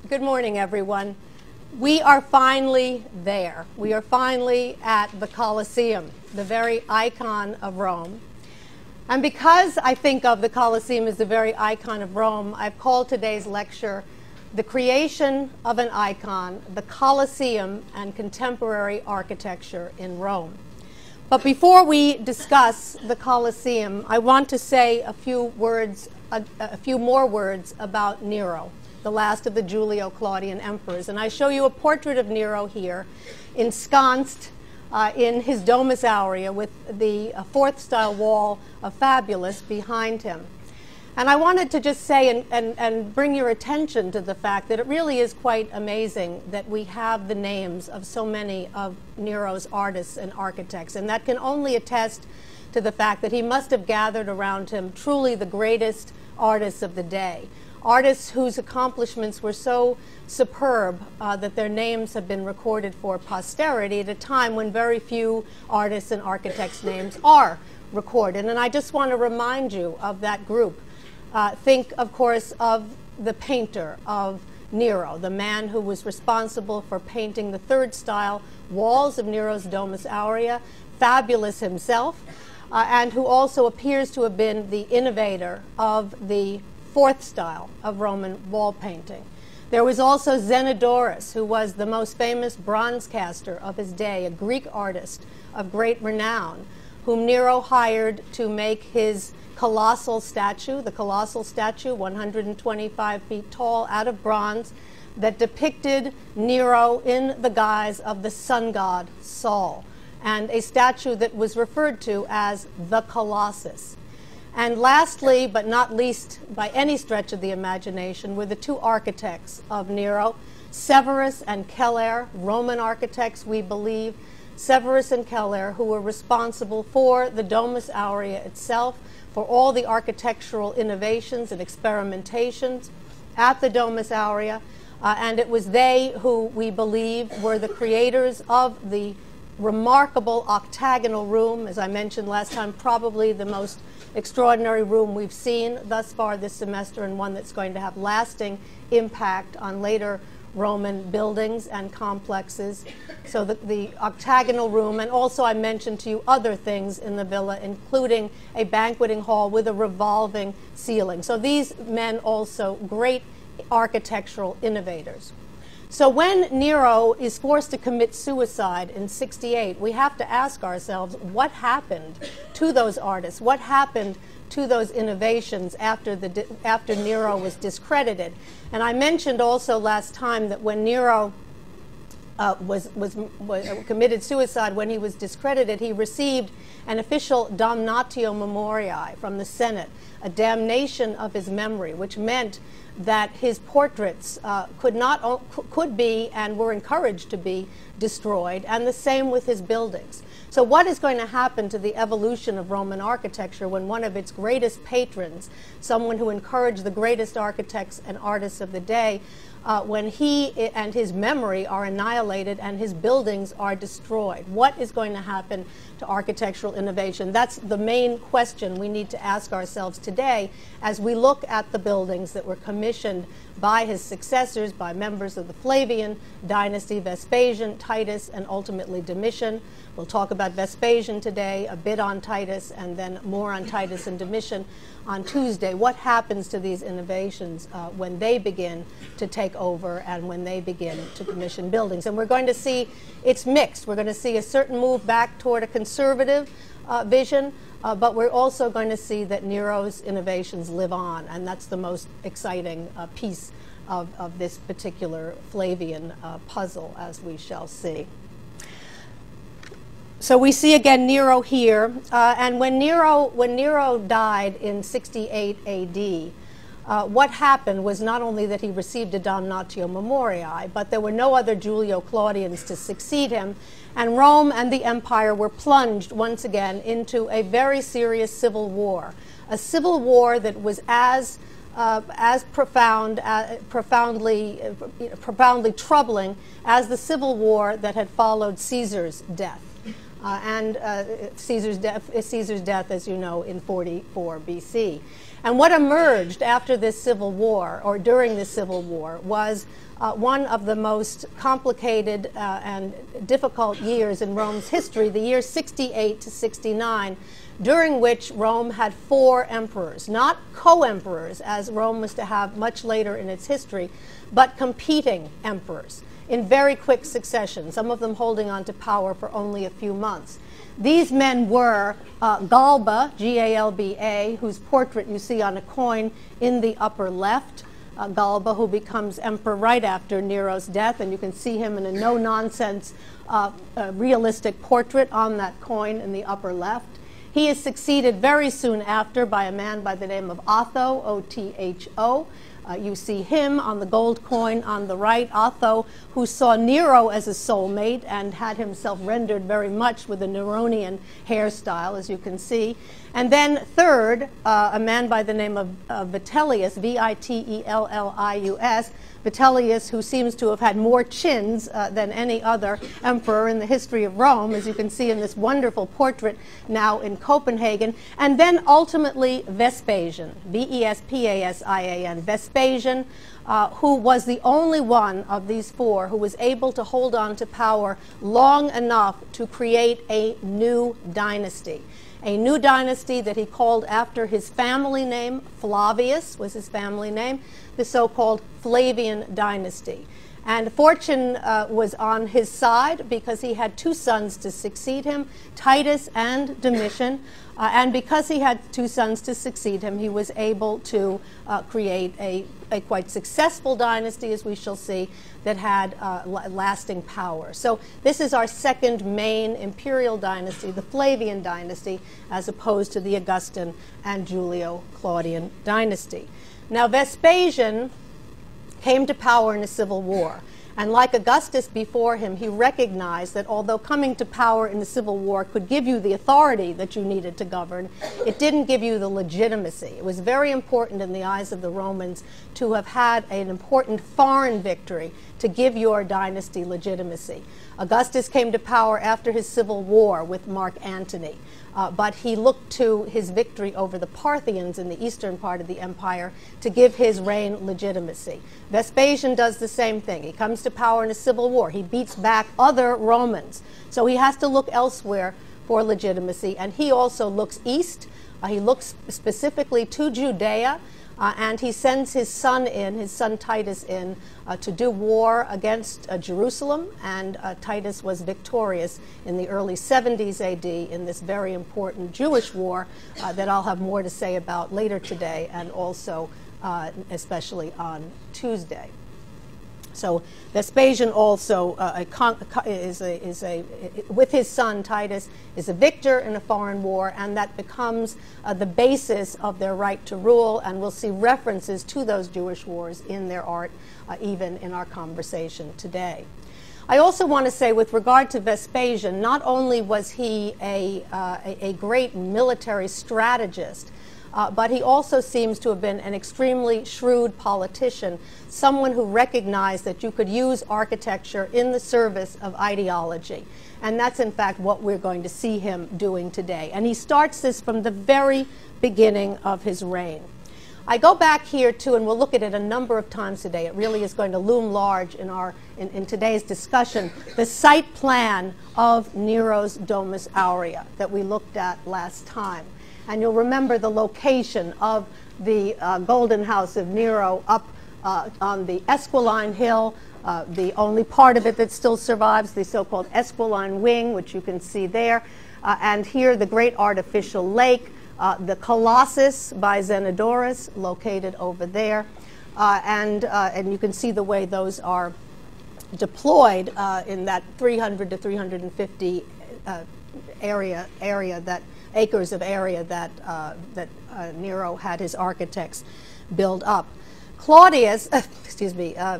Good morning, everyone. We are finally there. We are finally at the Colosseum, the very icon of Rome. And because I think of the Colosseum as the very icon of Rome, I've called today's lecture "The Creation of an Icon, the Colosseum and Contemporary Architecture in Rome." But before we discuss the Colosseum, I want to say a few more words about Nero, the last of the Julio-Claudian emperors. And I show you a portrait of Nero here, ensconced in his Domus Aurea with the fourth-style wall of Fabulous behind him. And I wanted to just say and bring your attention to the fact that it really is quite amazing that we have the names of so many of Nero's artists and architects. And that can only attest to the fact that he must have gathered around him truly the greatest artists of the day. Artists whose accomplishments were so superb that their names have been recorded for posterity at a time when very few artists and architects' names are recorded. And I just want to remind you of that group. Think, of course, of the painter of Nero, the man who was responsible for painting the third style walls of Nero's Domus Aurea, Fabulous himself, and who also appears to have been the innovator of the fourth style of Roman wall painting. There was also Zenodorus, who was the most famous bronze caster of his day, a Greek artist of great renown, whom Nero hired to make his colossal statue, the colossal statue, 125 feet tall, out of bronze, that depicted Nero in the guise of the sun god Sol, and a statue that was referred to as the Colossus. And lastly, but not least by any stretch of the imagination, were the two architects of Nero, Severus and Celer, Roman architects, we believe. Severus and Celer, who were responsible for the Domus Aurea itself, for all the architectural innovations and experimentations at the Domus Aurea. And it was they who, we believe, were the creators of the remarkable octagonal room, as I mentioned last time, probably the most extraordinary room we've seen thus far this semester, and one that's going to have lasting impact on later Roman buildings and complexes. So the octagonal room, and also I mentioned to you other things in the villa, including a banqueting hall with a revolving ceiling. So these men also great architectural innovators. So when Nero is forced to commit suicide in 68, we have to ask ourselves, what happened to those artists? What happened to those innovations after Nero was discredited? And I mentioned also last time that when Nero committed suicide, when he was discredited, he received an official damnatio memoriae from the Senate, a damnation of his memory, which meant that his portraits could be and were encouraged to be destroyed, and the same with his buildings. So what is going to happen to the evolution of Roman architecture when one of its greatest patrons, someone who encouraged the greatest architects and artists of the day, when he and his memory are annihilated and his buildings are destroyed? What is going to happen to architectural innovation? That's the main question we need to ask ourselves today as we look at the buildings that were commissioned by his successors, by members of the Flavian dynasty, Vespasian, Titus, and ultimately Domitian. We'll talk about Vespasian today, a bit on Titus, and then more on Titus and Domitian on Tuesday. What happens to these innovations when they begin to take over and when they begin to commission buildings? And we're going to see it's mixed. We're going to see a certain move back toward a conservative vision, but we're also going to see that Nero's innovations live on, and that's the most exciting piece of this particular Flavian puzzle, as we shall see. So we see again Nero here, and when Nero died in 68 AD, what happened was not only that he received a damnatio memoriae, but there were no other Julio-Claudians to succeed him, and Rome and the empire were plunged once again into a very serious civil war, a civil war that was as profoundly troubling as the civil war that had followed Caesar's death. Caesar's death, as you know, in 44 BC. And what emerged after this civil war, or during this civil war, was one of the most complicated and difficult years in Rome's history, the year 68 to 69, during which Rome had 4 emperors, not co-emperors, as Rome was to have much later in its history, but competing emperors in very quick succession, some of them holding on to power for only a few months. These men were Galba, G-A-L-B-A, whose portrait you see on a coin in the upper left, Galba, who becomes emperor right after Nero's death, and you can see him in a no-nonsense realistic portrait on that coin in the upper left. He is succeeded very soon after by a man by the name of Otho, O-T-H-O. You see him on the gold coin on the right, Otho, who saw Nero as a soulmate and had himself rendered very much with a Neronian hairstyle, as you can see. And then third, a man by the name of Vitellius, V-I-T-E-L-L-I-U-S, Vitellius, who seems to have had more chins than any other emperor in the history of Rome, as you can see in this wonderful portrait now in Copenhagen. And then ultimately Vespasian, V-E-S-P-A-S-I-A-N, Vespasian, who was the only one of these 4 who was able to hold on to power long enough to create a new dynasty. A new dynasty that he called after his family name. Flavius was his family name, the so-called Flavian dynasty. And fortune was on his side because he had 2 sons to succeed him, Titus and Domitian. And because he had 2 sons to succeed him, he was able to create a quite successful dynasty, as we shall see, that had lasting power. So this is our second main imperial dynasty, the Flavian dynasty, as opposed to the Augustan and Julio-Claudian dynasty. Now, Vespasian came to power in a civil war. And like Augustus before him, he recognized that although coming to power in the civil war could give you the authority that you needed to govern, it didn't give you the legitimacy. It was very important in the eyes of the Romans to have had an important foreign victory to give your dynasty legitimacy. Augustus came to power after his civil war with Mark Antony. But he looked to his victory over the Parthians in the eastern part of the empire to give his reign legitimacy. Vespasian does the same thing. He comes to power in a civil war. He beats back other Romans. So he has to look elsewhere for legitimacy. And he also looks east. He looks specifically to Judea. And he sends his son Titus in, to do war against Jerusalem, and Titus was victorious in the early 70s AD in this very important Jewish war that I'll have more to say about later today, and also especially on Tuesday. So Vespasian also with his son Titus, is a victor in a foreign war, and that becomes the basis of their right to rule, and we'll see references to those Jewish wars in their art, even in our conversation today. I also want to say, with regard to Vespasian, not only was he a great military strategist, but he also seems to have been an extremely shrewd politician, someone who recognized that you could use architecture in the service of ideology. And that's, in fact, what we're going to see him doing today. And he starts this from the very beginning of his reign. I go back here, too, and we'll look at it a number of times today. It really is going to loom large in today's discussion, the site plan of Nero's Domus Aurea that we looked at last time. And you'll remember the location of the Golden House of Nero up on the Esquiline Hill, the only part of it that still survives, the so-called Esquiline Wing, which you can see there. And here, the great artificial lake, the Colossus by Zenodorus, located over there. And you can see the way those are deployed in that 300 to 350 acres of area that Nero had his architects build up.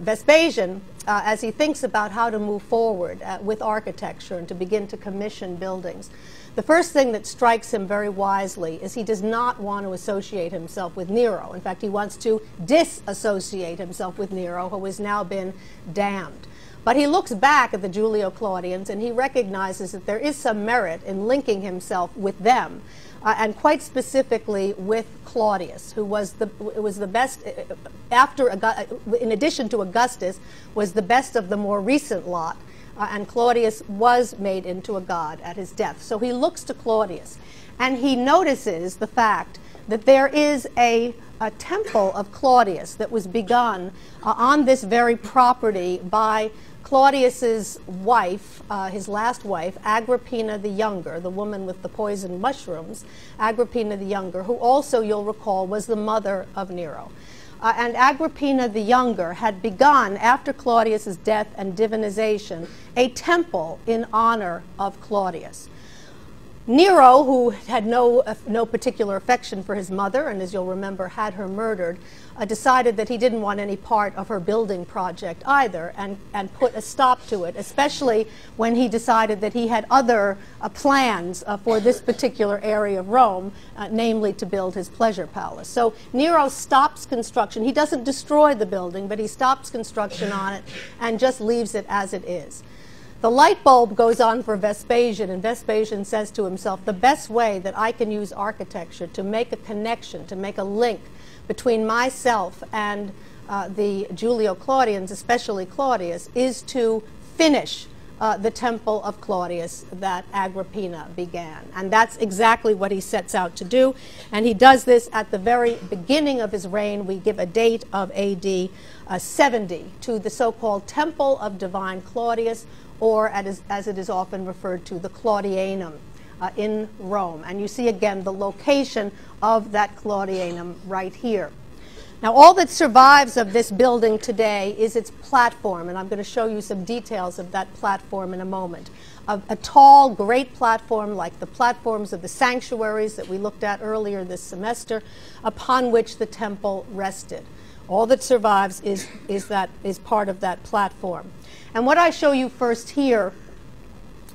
Vespasian, as he thinks about how to move forward with architecture and to begin to commission buildings, the first thing that strikes him very wisely is he does not want to associate himself with Nero. In fact, he wants to disassociate himself with Nero, who has now been damned. But he looks back at the Julio-Claudians and he recognizes that there is some merit in linking himself with them. and quite specifically with Claudius, who was the best, in addition to Augustus, was the best of the more recent lot, and Claudius was made into a god at his death. So he looks to Claudius, and he notices the fact that there is a temple of Claudius that was begun on this very property by Claudius's wife, his last wife, Agrippina the Younger, the woman with the poisoned mushrooms, Agrippina the Younger, who also, you'll recall, was the mother of Nero. And Agrippina the Younger had begun, after Claudius's death and divinization, a temple in honor of Claudius. Nero, who had no particular affection for his mother, and as you'll remember, had her murdered, decided that he didn't want any part of her building project either, and put a stop to it, especially when he decided that he had other plans for this particular area of Rome, namely to build his pleasure palace. So Nero stops construction. He doesn't destroy the building, but he stops construction on it and just leaves it as it is. The light bulb goes on for Vespasian, and Vespasian says to himself, the best way that I can use architecture to make a connection, to make a link between myself and the Julio-Claudians, especially Claudius, is to finish the temple of Claudius that Agrippina began. And that's exactly what he sets out to do. And he does this at the very beginning of his reign. We give a date of AD 70 to the so-called Temple of Divine Claudius, or as it is often referred to, the Claudianum in Rome. And you see again the location of that Claudianum right here. Now, all that survives of this building today is its platform, and I'm going to show you some details of that platform in a moment. A tall, great platform like the platforms of the sanctuaries that we looked at earlier this semester, upon which the temple rested. All that survives is part of that platform. And what I show you first here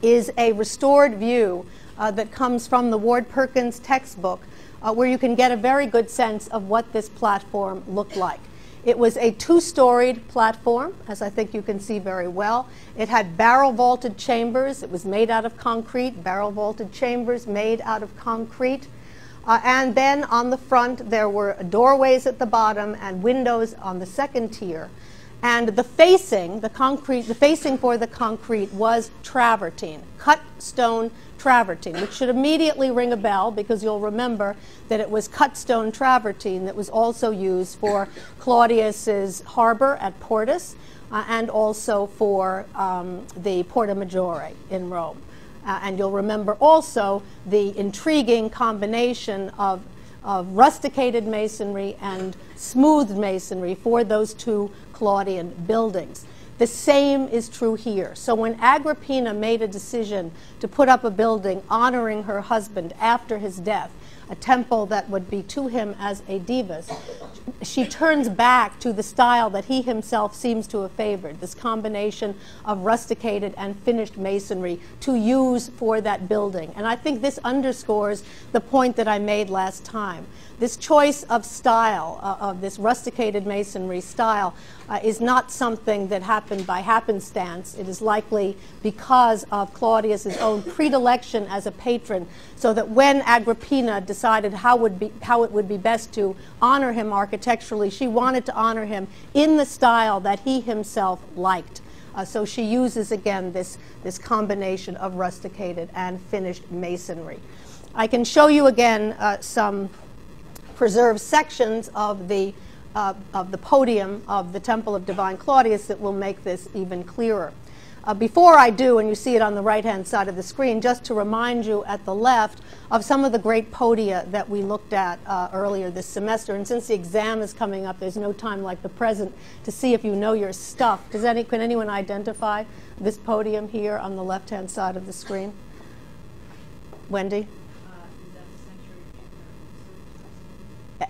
is a restored view that comes from the Ward Perkins textbook, where you can get a very good sense of what this platform looked like. It was a two-storied platform, as I think you can see very well. It had barrel-vaulted chambers. It was made out of concrete, barrel-vaulted chambers made out of concrete. And then on the front, there were doorways at the bottom and windows on the second tier. And the facing for the concrete was travertine, cut stone travertine, which should immediately ring a bell because you'll remember that it was cut stone travertine that was also used for Claudius's harbor at Portus and also for the Porta Maggiore in Rome. And you'll remember also the intriguing combination of rusticated masonry and smoothed masonry for those two Claudian buildings. The same is true here. So when Agrippina made a decision to put up a building honoring her husband after his death, a temple that would be to him as a divus, she turns back to the style that he himself seems to have favored, this combination of rusticated and finished masonry to use for that building. And I think this underscores the point that I made last time. This choice of style, of this rusticated masonry style, is not something that happened by happenstance. It is likely because of Claudius's own predilection as a patron, so that when Agrippina decided how it would be best to honor him architecturally, she wanted to honor him in the style that he himself liked. So she uses, again, this combination of rusticated and finished masonry. I can show you again some preserved sections of the podium of the Temple of Divine Claudius that will make this even clearer. Before I do, and you see it on the right-hand side of the screen, just to remind you at the left of some of the great podia that we looked at earlier this semester. And since the exam is coming up, there's no time like the present to see if you know your stuff. Can anyone identify this podium here on the left-hand side of the screen? Wendy?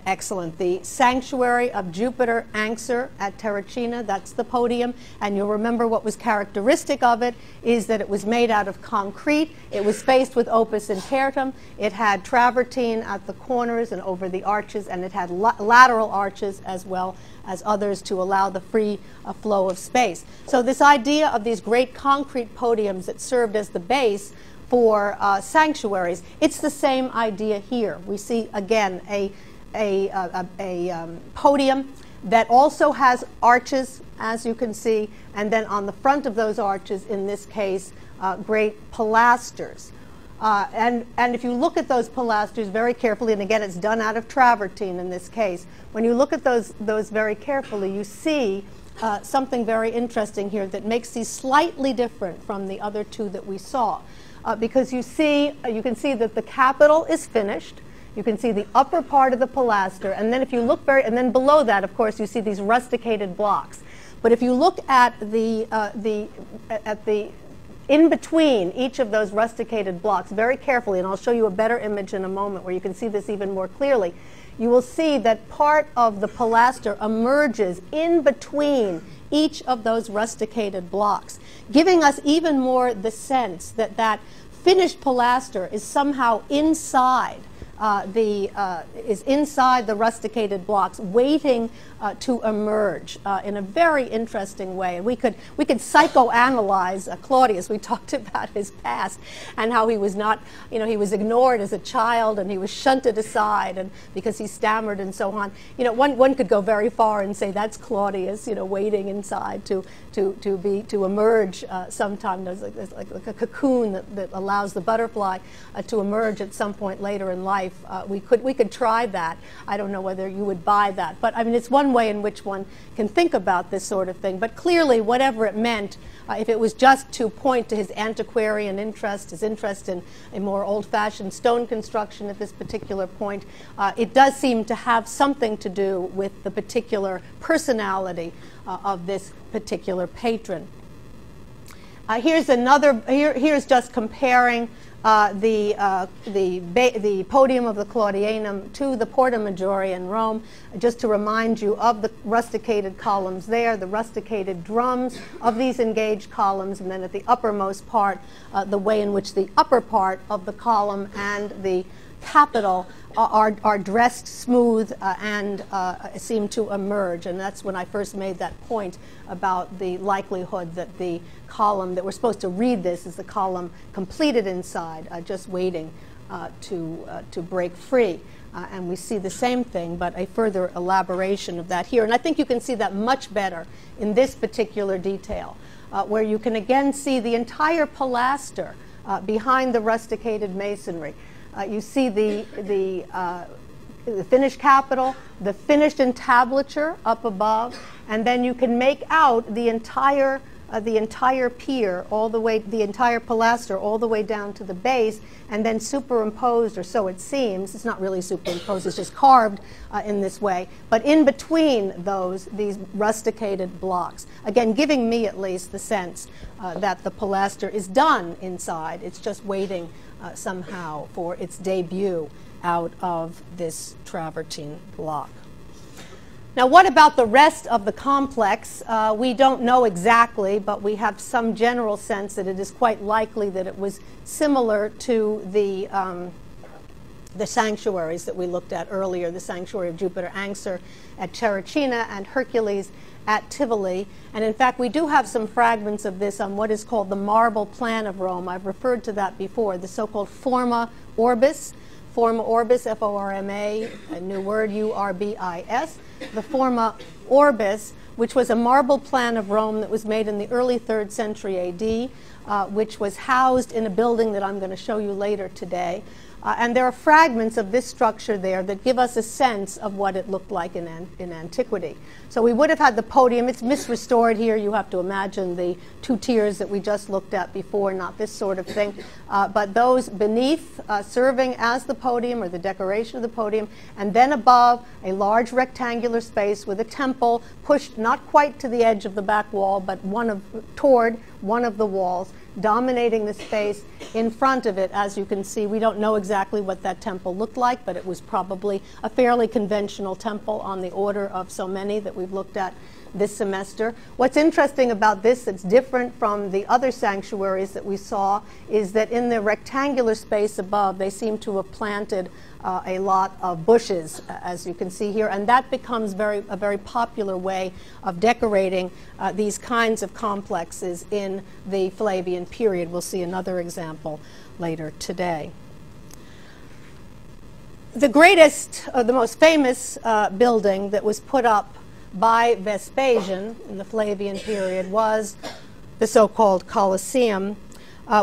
Excellent. The Sanctuary of Jupiter Anxur at Terracina, that's the podium. And you'll remember what was characteristic of it is that it was made out of concrete. It was faced with opus intertum. It had travertine at the corners and over the arches, and it had lateral arches as well as others to allow the free flow of space. So this idea of these great concrete podiums that served as the base for sanctuaries. It's the same idea here. We see again a podium that also has arches, as you can see, and then on the front of those arches, in this case, great pilasters. And if you look at those pilasters very carefully, and again, it's done out of travertine in this case, when you look at those very carefully, you see something very interesting here that makes these slightly different from the other two that we saw. Because you can see that the capital is finished. You can see the upper part of the pilaster, and then if you look and then below that, of course, you see these rusticated blocks. But if you look at the in between each of those rusticated blocks very carefully, and I'll show you a better image in a moment where you can see this even more clearly, you will see that part of the pilaster emerges in between each of those rusticated blocks, giving us even more the sense that that finished pilaster is somehow inside inside the rusticated blocks, waiting to emerge in a very interesting way. And we could psychoanalyze Claudius. We talked about his past and how he was not, he was ignored as a child and he was shunted aside, and because he stammered and so on. One could go very far and say that's Claudius, waiting inside to emerge sometime. There's like a cocoon that allows the butterfly to emerge at some point later in life. We could try that. I don't know whether you would buy that, but I mean, it's one way in which one can think about this sort of thing. But clearly, whatever it meant, if it was just to point to his antiquarian interest, his interest in a more old-fashioned stone construction at this particular point, it does seem to have something to do with the particular personality of this particular patron. Here's just comparing the podium of the Claudianum to the Porta Maggiore in Rome, just to remind you of the rusticated columns there, the rusticated drums of these engaged columns, and then at the uppermost part, the way in which the upper part of the column and the capital are dressed smooth and seem to emerge. And that's when I first made that point about the likelihood that the column that we're supposed to read this is the column completed inside, just waiting to break free. And we see the same thing, but a further elaboration of that here. And I think you can see that much better in this particular detail, where you can again see the entire pilaster behind the rusticated masonry. You see the finished capital, the finished entablature up above, and then you can make out the entire pier, all the way, the entire pilaster, all the way down to the base, and then superimposed, or so it seems. It's not really superimposed; it's just carved in this way. But in between these rusticated blocks, again, giving me at least the sense that the pilaster is done inside. It's just waiting somehow for its debut out of this travertine block. Now, what about the rest of the complex? We don't know exactly, but we have some general sense that it is quite likely that it was similar to the sanctuaries that we looked at earlier, the sanctuary of Jupiter Anxur at Terracina and Hercules at Tivoli. And in fact, we do have some fragments of this on what is called the marble plan of Rome. I've referred to that before, the so-called Forma Orbis. Forma Orbis, F-O-R-M-A, a new word, U-R-B-I-S. The Forma Orbis, which was a marble plan of Rome that was made in the early 3rd century A.D., which was housed in a building that I'm going to show you later today. And there are fragments of this structure there that give us a sense of what it looked like in antiquity. So we would have had the podium. It's misrestored here. You have to imagine the 2 tiers that we just looked at before, not this sort of thing. But those beneath serving as the podium or the decoration of the podium, and then above a large rectangular space with a temple pushed not quite to the edge of the back wall, but toward one of the walls, dominating the space in front of it. As you can see, we don't know exactly what that temple looked like, but it was probably a fairly conventional temple on the order of so many that we've looked at this semester. What's interesting about this that's different from the other sanctuaries that we saw is that in the rectangular space above, they seem to have planted a lot of bushes, as you can see here, and that becomes a very popular way of decorating these kinds of complexes in the Flavian period. We'll see another example later today. The greatest, the most famous building that was put up by Vespasian in the Flavian period was the so-called Colosseum,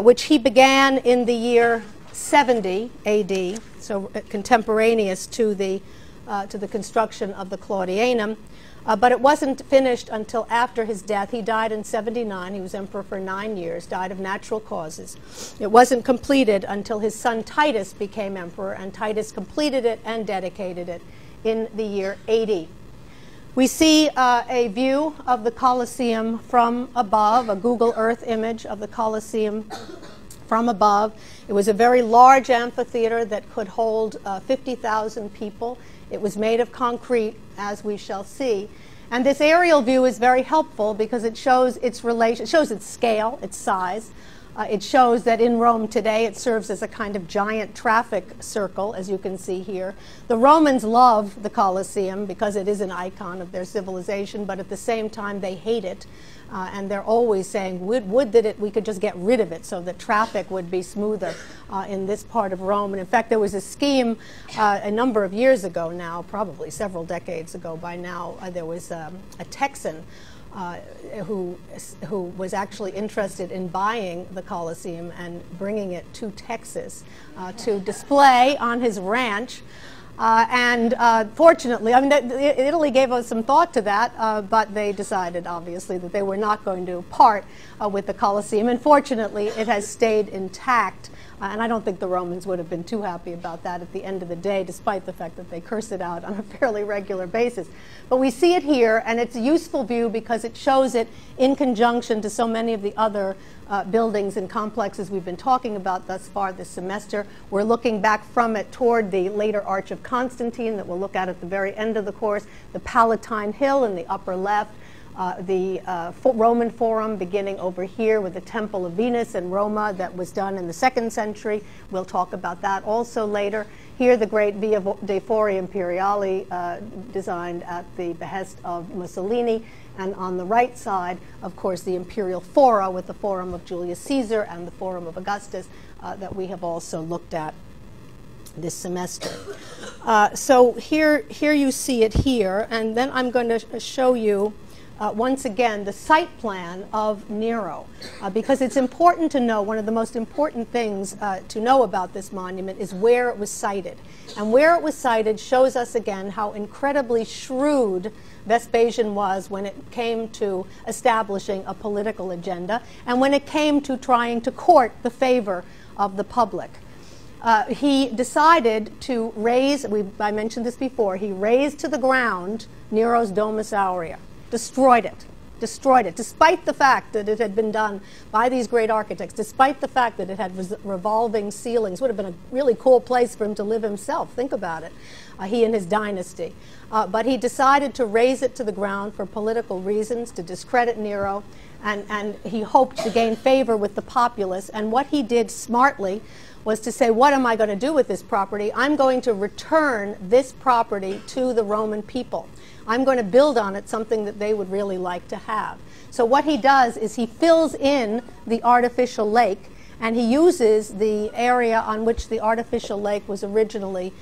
which he began in the year 70 AD, so contemporaneous to the construction of the Claudianum. But it wasn't finished until after his death. He died in 79. He was emperor for 9 years, died of natural causes. It wasn't completed until his son Titus became emperor, and Titus completed it and dedicated it in the year 80. We see a view of the Colosseum from above, a Google Earth image of the Colosseum from above. It was a very large amphitheater that could hold 50,000 people. It was made of concrete, as we shall see. And this aerial view is very helpful because it shows its relation, it shows its scale, its size. It shows that in Rome today it serves as a kind of giant traffic circle, as you can see here. The Romans love the Colosseum because it is an icon of their civilization, but at the same time they hate it. And they're always saying, would that we could just get rid of it so that traffic would be smoother in this part of Rome. And in fact, there was a scheme a number of years ago now, probably several decades ago by now. There was a Texan who was actually interested in buying the Colosseum and bringing it to Texas to display on his ranch. Fortunately, I mean, Italy gave us some thought to that, but they decided, obviously, that they were not going to part with the Colosseum. And fortunately, it has stayed intact. And I don't think the Romans would have been too happy about that at the end of the day, despite the fact that they curse it out on a fairly regular basis. But we see it here, and it's a useful view because it shows it in conjunction to so many of the other buildings and complexes we've been talking about thus far this semester. We're looking back from it toward the later Arch of Constantine that we'll look at the very end of the course, the Palatine Hill in the upper left, the Roman Forum beginning over here with the Temple of Venus in Roma that was done in the 2nd century. We'll talk about that also later. Here, the great Via dei Fori Imperiali designed at the behest of Mussolini. And on the right side, of course, the Imperial Fora with the Forum of Julius Caesar and the Forum of Augustus that we have also looked at this semester. So here you see it here, and then I'm going to show you once again the site plan of Nero, because it's important to know, one of the most important things to know about this monument is where it was sited. And where it was sited shows us again how incredibly shrewd Vespasian was when it came to establishing a political agenda and when it came to trying to court the favor of the public. He decided to raise, I mentioned this before, he razed to the ground Nero's Domus Aurea. Destroyed it, despite the fact that it had been done by these great architects, despite the fact that it had revolving ceilings. Would have been a really cool place for him to live himself. Think about it, he and his dynasty. But he decided to raze it to the ground for political reasons, to discredit Nero, and he hoped to gain favor with the populace. And what he did smartly was to say, what am I going to do with this property? I'm going to return this property to the Roman people. I'm going to build on it something that they would really like to have. So what he does is he fills in the artificial lake, and he uses the area on which the artificial lake was originally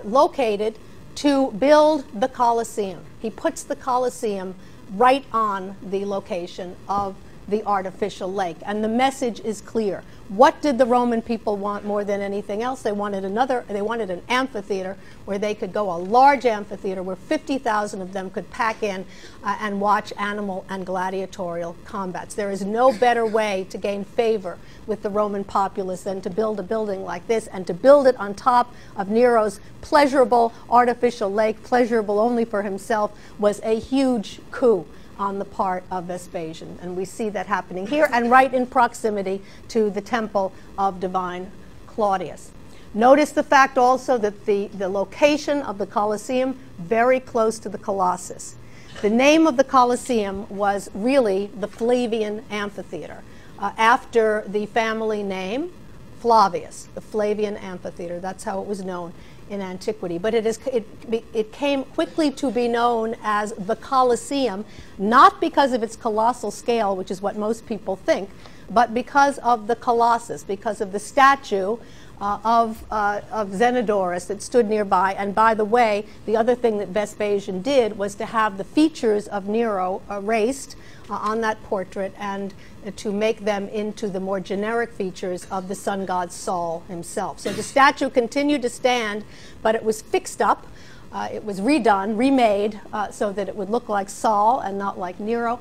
located to build the Colosseum. He puts the Colosseum right on the location of the artificial lake. And the message is clear. What did the Roman people want more than anything else? They wanted an amphitheater where they could go, a large amphitheater where 50,000 of them could pack in and watch animal and gladiatorial combats. There is no better way to gain favor with the Roman populace than to build a building like this, and to build it on top of Nero's pleasurable artificial lake, pleasurable only for himself, was a huge coup on the part of Vespasian. And we see that happening here and right in proximity to the temple of divine Claudius. Notice the fact also that the location of the Colosseum very close to the Colossus. The name of the Colosseum was really the Flavian Amphitheater, after the family name Flavius, the Flavian Amphitheater. That's how it was known in antiquity. But it came quickly to be known as the Colosseum, not because of its colossal scale, which is what most people think, but because of the Colossus, because of the statue of Zenodorus that stood nearby. And by the way, the other thing that Vespasian did was to have the features of Nero erased on that portrait and to make them into the more generic features of the sun god Sol himself. So the statue continued to stand, but it was fixed up. It was redone, remade, so that it would look like Sol and not like Nero.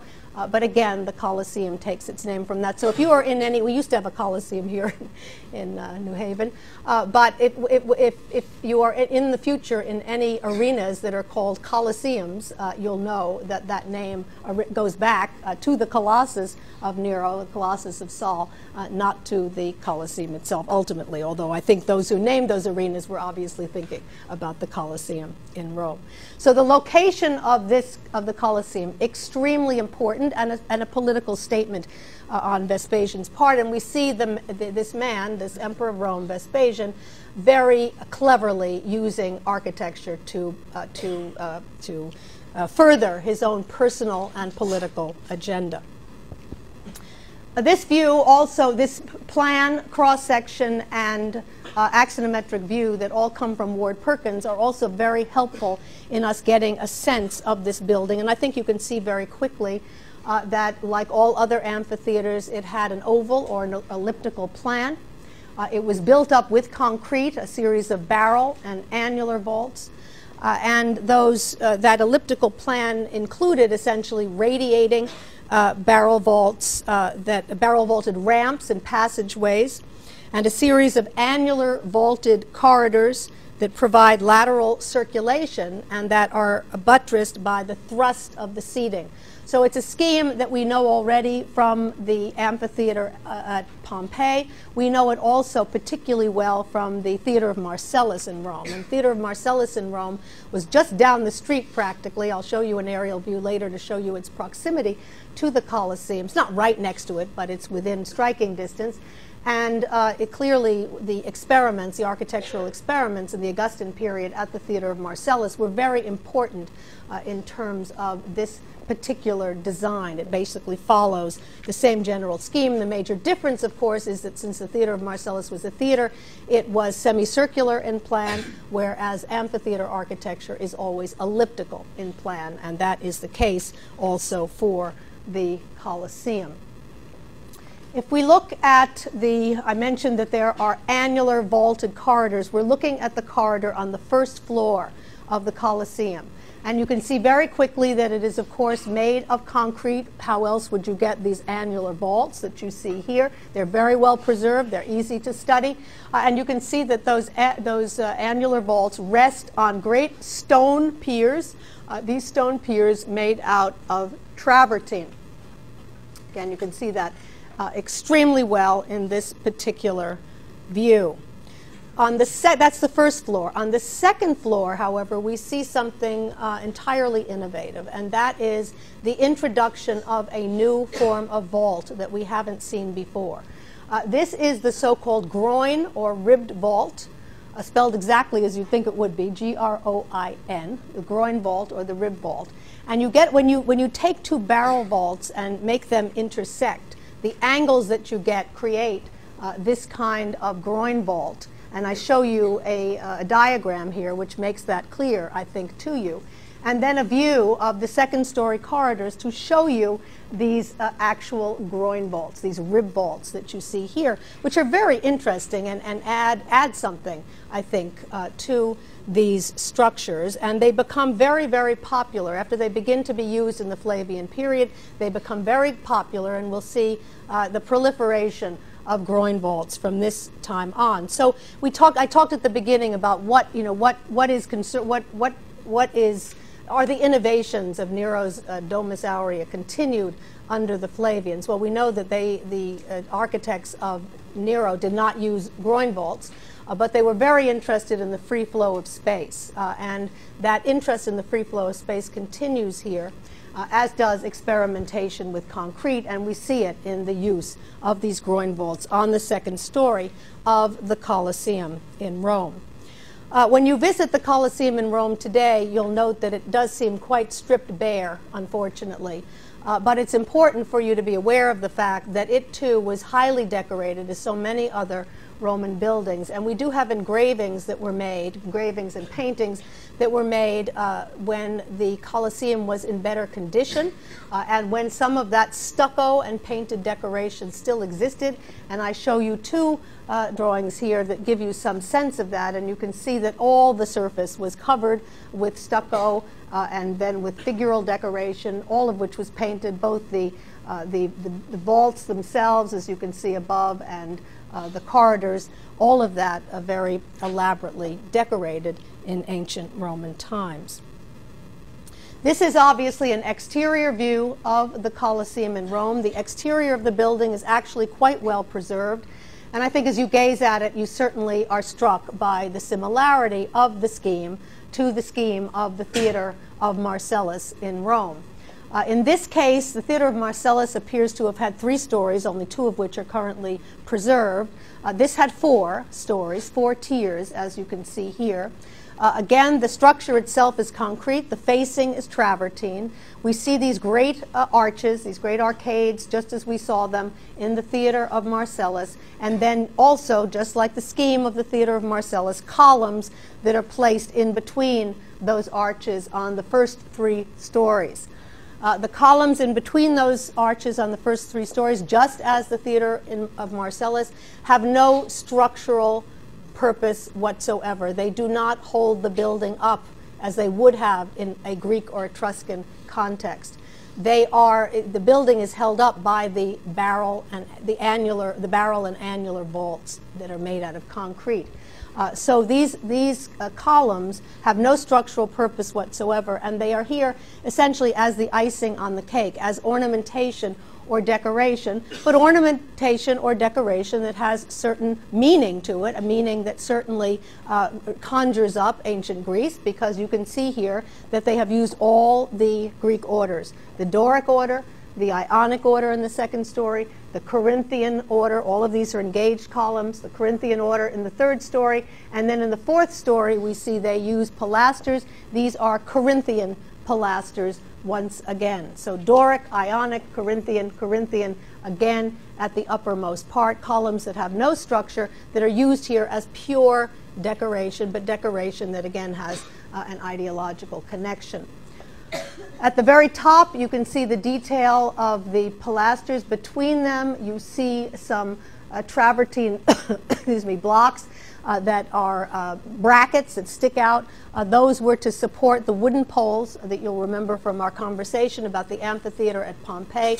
But again, the Colosseum takes its name from that. So if you are in any, we used to have a Colosseum here in New Haven, but if you are in the future in any arenas that are called Colosseums, you'll know that that name goes back to the Colossus of Nero, the Colossus of Sol, not to the Colosseum itself ultimately, although I think those who named those arenas were obviously thinking about the Colosseum in Rome. So the location of the Colosseum, extremely important, and a political statement on Vespasian's part. And we see this man, this emperor of Rome, Vespasian, very cleverly using architecture to further his own personal and political agenda. This view also, this plan, cross-section, and axonometric view that all come from Ward Perkins are also very helpful in us getting a sense of this building. And I think you can see very quickly that, like all other amphitheaters, it had an oval or an elliptical plan. It was built up with concrete, a series of barrel and annular vaults. And that elliptical plan included essentially radiating barrel vaults, barrel vaulted ramps and passageways, and a series of annular vaulted corridors that provide lateral circulation and that are buttressed by the thrust of the seating. So it's a scheme that we know already from the amphitheater at Pompeii. We know it also particularly well from the Theater of Marcellus in Rome. And the Theater of Marcellus in Rome was just down the street practically. I'll show you an aerial view later to show you its proximity to the Colosseum. It's not right next to it, but it's within striking distance. And it clearly, the experiments, the architectural experiments in the Augustan period at the Theater of Marcellus were very important in terms of this particular design. It basically follows the same general scheme. The major difference, of course, is that since the Theater of Marcellus was a theater, it was semicircular in plan, whereas amphitheater architecture is always elliptical in plan, and that is the case also for the Colosseum. If we look at I mentioned that there are annular vaulted corridors. We're looking at the corridor on the first floor of the Colosseum. And you can see very quickly that it is, of course, made of concrete. How else would you get these annular vaults that you see here? They're very well preserved. They're easy to study. And you can see that those annular vaults rest on great stone piers. These stone piers made out of travertine. Again, you can see that extremely well in this particular view. That's the first floor. On the second floor, however, we see something entirely innovative, and that is the introduction of a new form of vault that we haven't seen before. This is the so-called groin or ribbed vault, spelled exactly as you think it would be, G-R-O-I-N, the groin vault or the rib vault. And you get, when you take two barrel vaults and make them intersect, the angles that you get create this kind of groin vault. And I show you a diagram here which makes that clear, I think, to you. And then a view of the second story corridors to show you these actual groin vaults, these rib vaults that you see here, which are very interesting and add something, I think, to these structures. And they become very, very popular. After they begin to be used in the Flavian period, they become very popular, and we'll see the proliferation of groin vaults from this time on. So I talked at the beginning about are the innovations of Nero's Domus Aurea continued under the Flavians? Well, we know that the architects of Nero did not use groin vaults, but they were very interested in the free flow of space, and that interest in the free flow of space continues here. as does experimentation with concrete, and we see it in the use of these groin vaults on the second story of the Colosseum in Rome. When you visit the Colosseum in Rome today, you'll note that it does seem quite stripped bare, unfortunately. But it's important for you to be aware of the fact that it too was highly decorated, as so many other Roman buildings. And we do have engravings that were made, engravings and paintings that were made when the Colosseum was in better condition and when some of that stucco and painted decoration still existed. And I show you two drawings here that give you some sense of that, and you can see that all the surface was covered with stucco and then with figural decoration, all of which was painted, both the vaults themselves, as you can see above, and the corridors, all of that very elaborately decorated in ancient Roman times. This is obviously an exterior view of the Colosseum in Rome. The exterior of the building is actually quite well preserved, and I think as you gaze at it, you certainly are struck by the similarity of the scheme to the scheme of the Theater of Marcellus in Rome. In this case, the Theater of Marcellus appears to have had 3 stories, only 2 of which are currently preserved. This had 4 stories, 4 tiers, as you can see here. Again, the structure itself is concrete. The facing is travertine. We see these great arches, these great arcades, just as we saw them in the Theater of Marcellus. And then also, just like the scheme of the Theater of Marcellus, columns that are placed in between those arches on the first 3 stories. The columns in between those arches on the first 3 stories, just as the Theater of Marcellus, have no structural purpose whatsoever. They do not hold the building up as they would have in a Greek or Etruscan context. The building is held up by the barrel and annular vaults that are made out of concrete. So these columns have no structural purpose whatsoever, and they are here essentially as the icing on the cake, as ornamentation or decoration, but ornamentation or decoration that has certain meaning to it, a meaning that certainly conjures up ancient Greece, because you can see here that they have used all the Greek orders. The Doric order, the Ionic order in the second story, the Corinthian order, all of these are engaged columns, the Corinthian order in the third story, and then in the fourth story we see they use pilasters. These are Corinthian pilasters once again. So Doric, Ionic, Corinthian, again at the uppermost part, columns that have no structure that are used here as pure decoration, but decoration that again has an ideological connection. At the very top, you can see the detail of the pilasters. Between them, you see some travertine blocks that are brackets that stick out. Those were to support the wooden poles that you'll remember from our conversation about the amphitheater at Pompeii,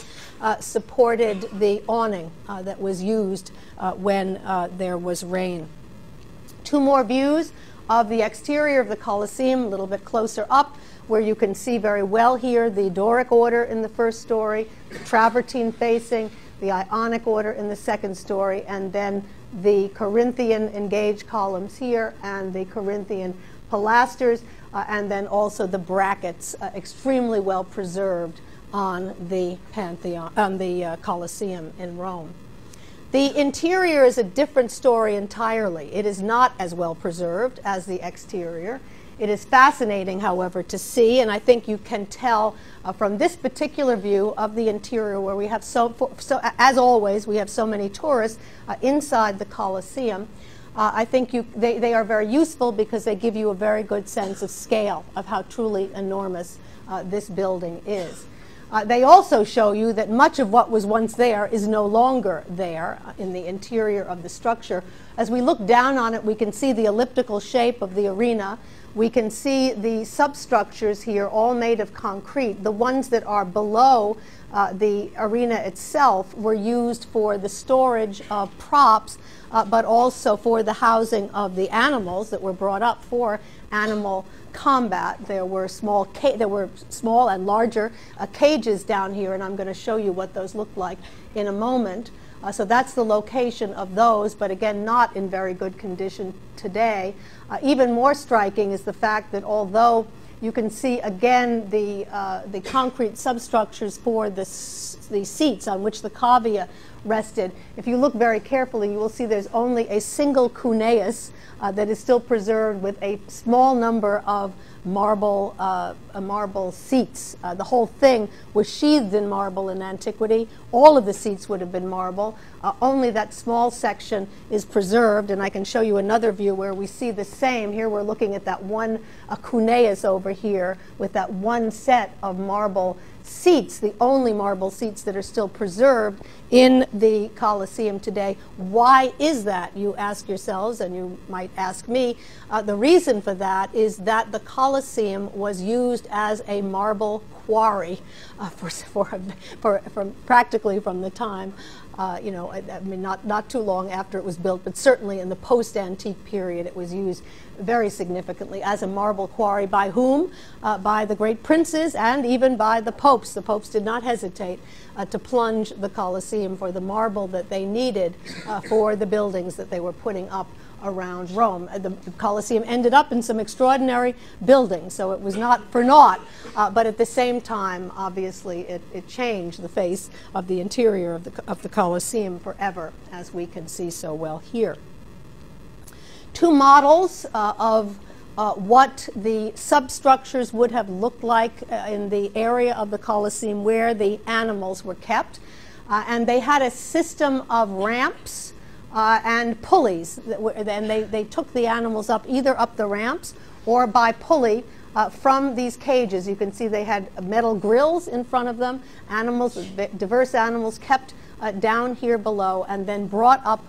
supported the awning that was used when there was rain. 2 more views of the exterior of the Colosseum, a little bit closer up, where you can see very well here the Doric order in the first story, the travertine facing, the Ionic order in the second story, and then the Corinthian engaged columns here and the Corinthian pilasters, and then also the brackets extremely well preserved on the Colosseum in Rome. The interior is a different story entirely. It is not as well preserved as the exterior. It is fascinating, however, to see, and I think you can tell from this particular view of the interior, where we have as always, we have so many tourists inside the Colosseum. I think they are very useful because they give you a very good sense of scale of how truly enormous this building is. They also show you that much of what was once there is no longer there in the interior of the structure. As we look down on it, we can see the elliptical shape of the arena. We can see the substructures here, all made of concrete. The ones that are below the arena itself were used for the storage of props, but also for the housing of the animals that were brought up for animal combat. There were small and larger cages down here, and I'm going to show you what those look like in a moment. So that's the location of those, but again, not in very good condition today. Even more striking is the fact that although You can see again the concrete substructures for the seats on which the cavea rested. If you look very carefully, you will see there's only a single cuneus that is still preserved with a small number of marble seats. The whole thing was sheathed in marble in antiquity. All of the seats would have been marble. Only that small section is preserved, and I can show you another view where we see the same. Here we're looking at that one cuneus over here with that one set of marble seats, the only marble seats that are still preserved in the Colosseum today. Why is that, you ask yourselves, and you might ask me. The reason for that is that the Colosseum was used as a marble quarry practically from the time, I mean, not too long after it was built, but certainly in the post-antique period it was used very significantly as a marble quarry. By whom? By the great princes and even by the popes. The popes did not hesitate to plunge the Colosseum for the marble that they needed for the buildings that they were putting up around Rome. The Colosseum ended up in some extraordinary buildings, so it was not for naught, but at the same time, obviously, it changed the face of the interior of the Colosseum forever, as we can see so well here. Two models of what the substructures would have looked like in the area of the Colosseum where the animals were kept, and they had a system of ramps and pulleys, and they took the animals up either up the ramps or by pulley from these cages. You can see they had metal grills in front of them, diverse animals kept down here below and then brought up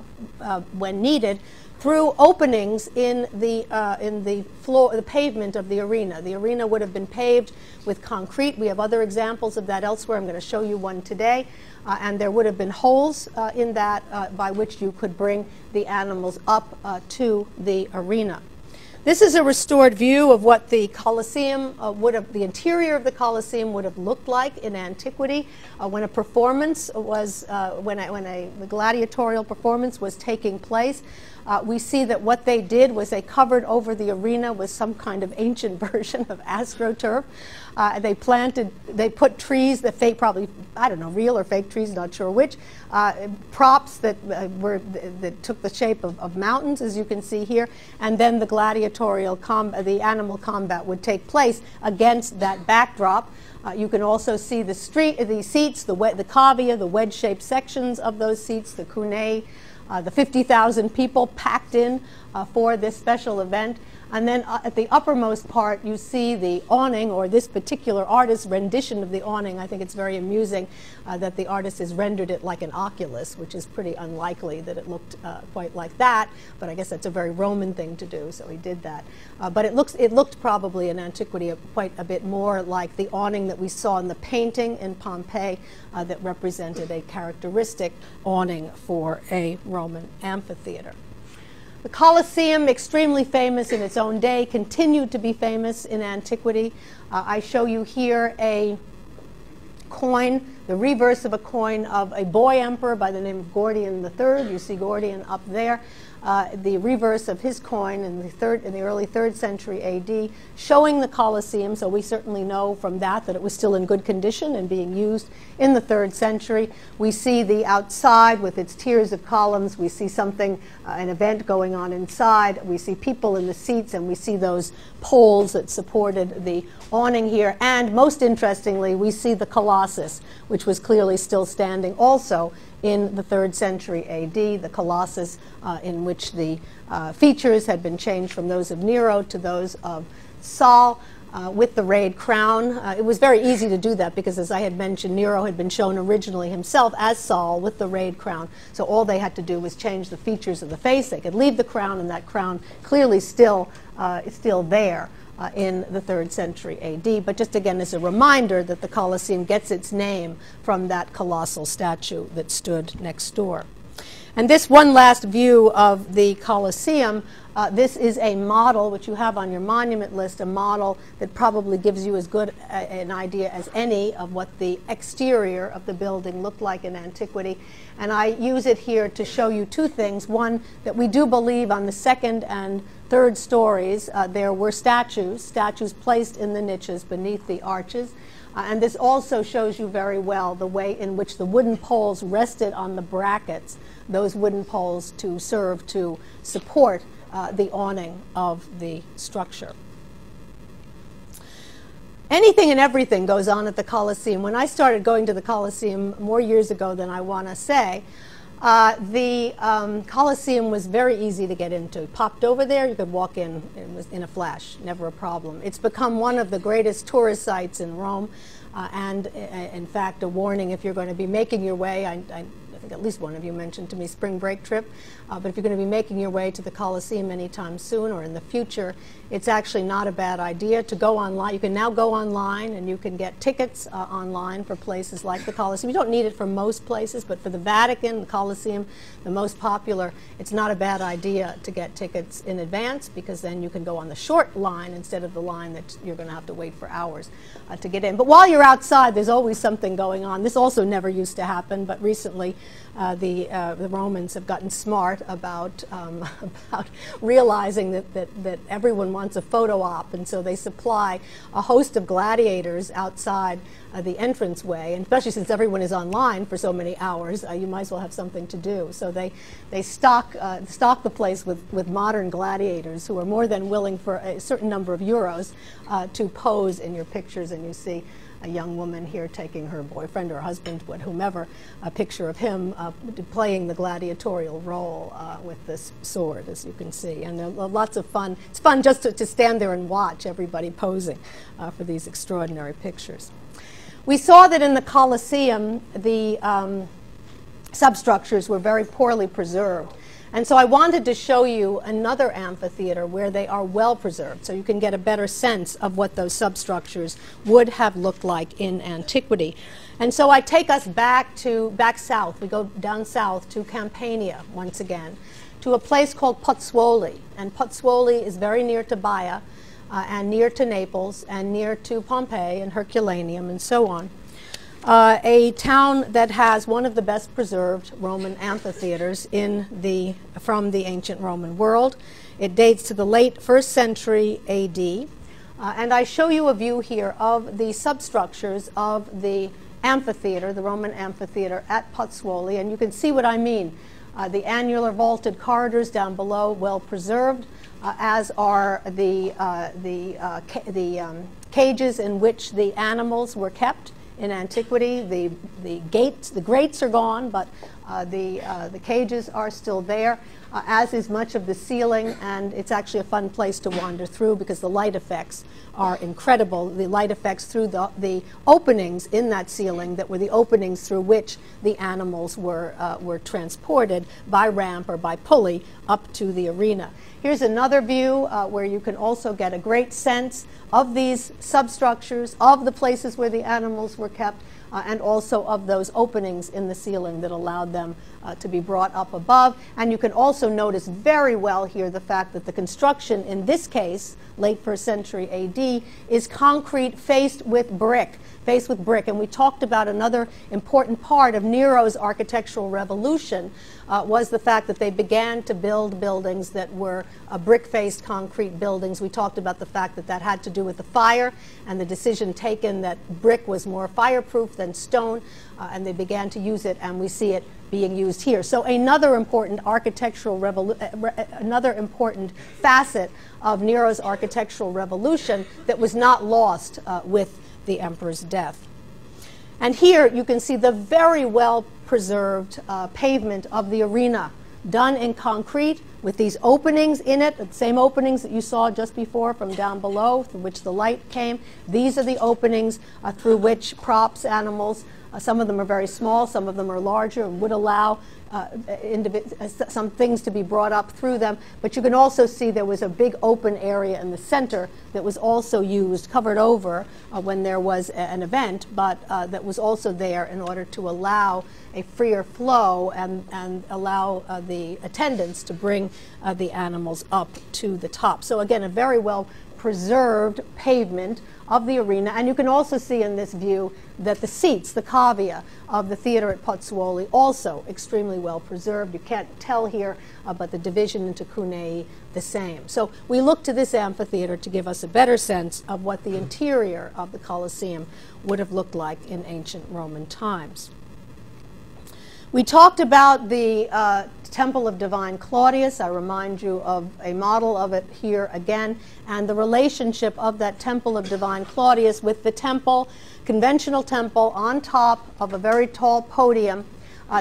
when needed through openings in the floor, the pavement of the arena. The arena would have been paved with concrete. We have other examples of that elsewhere. I'm going to show you one today. And there would have been holes in that by which you could bring the animals up to the arena. This is a restored view of what the Colosseum the interior of the Colosseum would have looked like in antiquity when a performance was, the gladiatorial performance was taking place. We see that what they did was they covered over the arena with some kind of ancient version of astroturf. They put trees that probably, I don't know, real or fake trees, not sure which, props that took the shape of mountains, as you can see here, and then the the animal combat would take place against that backdrop. You can also see the seats, the cavea, the wedge-shaped sections of those seats, the cunei, the 50,000 people packed in for this special event. And then at the uppermost part, you see the awning, or this particular artist's rendition of the awning. I think it's very amusing that the artist has rendered it like an oculus, which is pretty unlikely that it looked quite like that. But I guess that's a very Roman thing to do, so he did that. But it looked probably in antiquity quite a bit more like the awning that we saw in the painting in Pompeii that represented a characteristic awning for a Roman amphitheater. The Colosseum, extremely famous in its own day, continued to be famous in antiquity. I show you here a coin, the reverse of a coin of a boy emperor by the name of Gordian III. You see Gordian up there. The reverse of his coin in the early 3rd century AD, showing the Colosseum, so we certainly know from that it was still in good condition and being used in the 3rd century. We see the outside with its tiers of columns. We see something, an event going on inside. We see people in the seats, and we see those poles that supported the awning here. And most interestingly, we see the Colossus, which was clearly still standing also in the 3rd century AD, the Colossus in which the features had been changed from those of Nero to those of Saul, with the rayed crown. It was very easy to do that because, as I had mentioned, Nero had been shown originally himself as Saul with the rayed crown. So all they had to do was change the features of the face. They could leave the crown, and that crown clearly is still there in the 3rd century AD. But just again as a reminder that the Colosseum gets its name from that colossal statue that stood next door. And this one last view of the Colosseum, this is a model which you have on your monument list, a model that probably gives you as good an idea as any of what the exterior of the building looked like in antiquity. And I use it here to show you two things. One, that we do believe on the 2nd and third stories, there were statues placed in the niches beneath the arches. And this also shows you very well the way in which the wooden poles rested on the brackets, those wooden poles to serve to support the awning of the structure. Anything and everything goes on at the Colosseum. When I started going to the Colosseum more years ago than I want to say, the Colosseum was very easy to get into. You popped over there, you could walk in. It was in a flash, never a problem. It's become one of the greatest tourist sites in Rome, and in fact, a warning if you're going to be making your way. I think at least one of you mentioned to me spring break trip, but if you're going to be making your way to the Colosseum anytime soon or in the future, it's actually not a bad idea to go online. You can now go online and you can get tickets online for places like the Colosseum. You don't need it for most places, but for the Vatican, the Colosseum, the most popular, it's not a bad idea to get tickets in advance, because then you can go on the short line instead of the line that you're going to have to wait for hours to get in. But while you're outside, there's always something going on. This also never used to happen, but recently the Romans have gotten smart about realizing that everyone wants a photo op, and so they supply a host of gladiators outside the entranceway, and especially since everyone is online for so many hours, you might as well have something to do. So they stock the place with modern gladiators who are more than willing for a certain number of euros to pose in your pictures, and you see a young woman here taking her boyfriend or husband, whomever, a picture of him playing the gladiatorial role with this sword, as you can see. And lots of fun. It's fun just to stand there and watch everybody posing for these extraordinary pictures. We saw that in the Colosseum, the substructures were very poorly preserved. And so I wanted to show you another amphitheater where they are well preserved, so you can get a better sense of what those substructures would have looked like in antiquity. And so I take us back south. We go down south to Campania once again, to a place called Pozzuoli. And Pozzuoli is very near to Baia, and near to Naples, and near to Pompeii and Herculaneum, and so on. A town that has one of the best preserved Roman amphitheaters from the ancient Roman world. It dates to the late 1st century AD. And I show you a view here of the substructures of the amphitheater, the Roman amphitheater at Pozzuoli, and you can see what I mean. The annular vaulted corridors down below, well preserved, as are the cages in which the animals were kept in antiquity. The grates are gone, but the cages are still there, as is much of the ceiling, and it's actually a fun place to wander through because the light effects are incredible. The light effects through the openings in that ceiling that were the openings through which the animals were transported by ramp or by pulley up to the arena. Here's another view where you can also get a great sense of these substructures, of the places where the animals were kept, and also of those openings in the ceiling that allowed them to be brought up above. And you can also notice very well here the fact that the construction in this case, late 1st century AD, is concrete faced with brick. And we talked about another important part of Nero's architectural revolution was the fact that they began to build buildings that were brick-faced concrete buildings. We talked about the fact that that had to do with the fire and the decision taken that brick was more fireproof than stone, and they began to use it, and we see it being used here. So another important another important facet of Nero's architectural revolution that was not lost with the emperor's death. And here you can see the very well preserved pavement of the arena, done in concrete with these openings in it, the same openings that you saw just before from down below, through which the light came. These are the openings through which props, animals, some of them are very small, some of them are larger, and would allow some things to be brought up through them. But you can also see there was a big open area in the center that was also used, covered over when there was an event, but that was also there in order to allow a freer flow and allow the attendants to bring the animals up to the top. So again, a very well preserved pavement of the arena. And you can also see in this view that the seats, the cavea of the theater at Pozzuoli, also extremely well preserved. You can't tell here, but the division into cunei, the same. So we look to this amphitheater to give us a better sense of what the interior of the Colosseum would have looked like in ancient Roman times. We talked about the Temple of Divine Claudius. I remind you of a model of it here again, and the relationship of that Temple of Divine Claudius with the temple, conventional temple, on top of a very tall podium.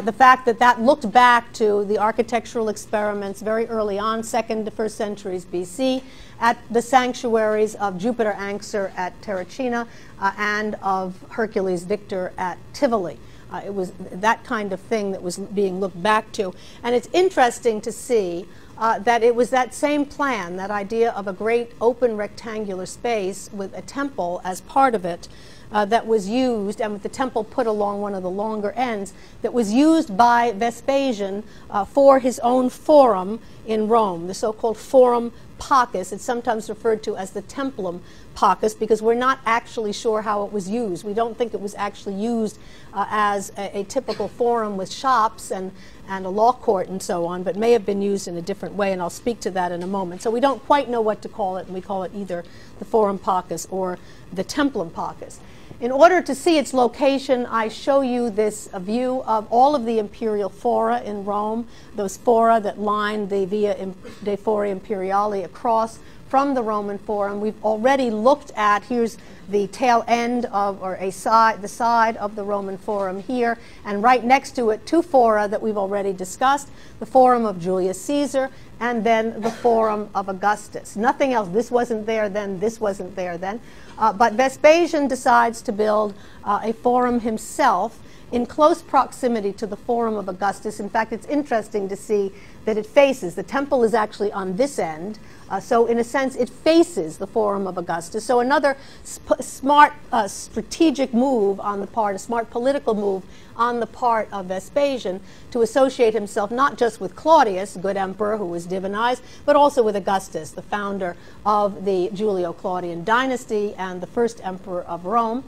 The fact that that looked back to the architectural experiments very early on, 2nd to 1st centuries BC, at the sanctuaries of Jupiter Anxur at Terracina and of Hercules Victor at Tivoli. It was that kind of thing that was being looked back to. And it's interesting to see that it was that same plan, that idea of a great open rectangular space with a temple as part of it, that was used, and with the temple put along one of the longer ends, that was used by Vespasian for his own forum in Rome, the so-called Forum Pacus. It's sometimes referred to as the Templum Pacus because we're not actually sure how it was used. We don't think it was actually used as a typical forum with shops and a law court and so on, but may have been used in a different way, and I'll speak to that in a moment. So we don't quite know what to call it, and we call it either the Forum Pacus or the Templum Pacus. In order to see its location, I show you this view of all of the imperial fora in Rome, those fora that line the Via dei Fori Imperiali across from the Roman Forum. We've already looked at, here's the tail end of, or the side of the Roman Forum here, and right next to it, two fora that we've already discussed, the Forum of Julius Caesar, and then the Forum of Augustus. Nothing else. This wasn't there then, this wasn't there then. But Vespasian decides to build a forum himself in close proximity to the Forum of Augustus. In fact, it's interesting to see that it faces, the temple is actually on this end, so in a sense it faces the Forum of Augustus. So another smart strategic move on the part, a smart political move on the part of Vespasian to associate himself not just with Claudius, good emperor who was divinized, but also with Augustus, the founder of the Julio-Claudian dynasty and the first emperor of Rome.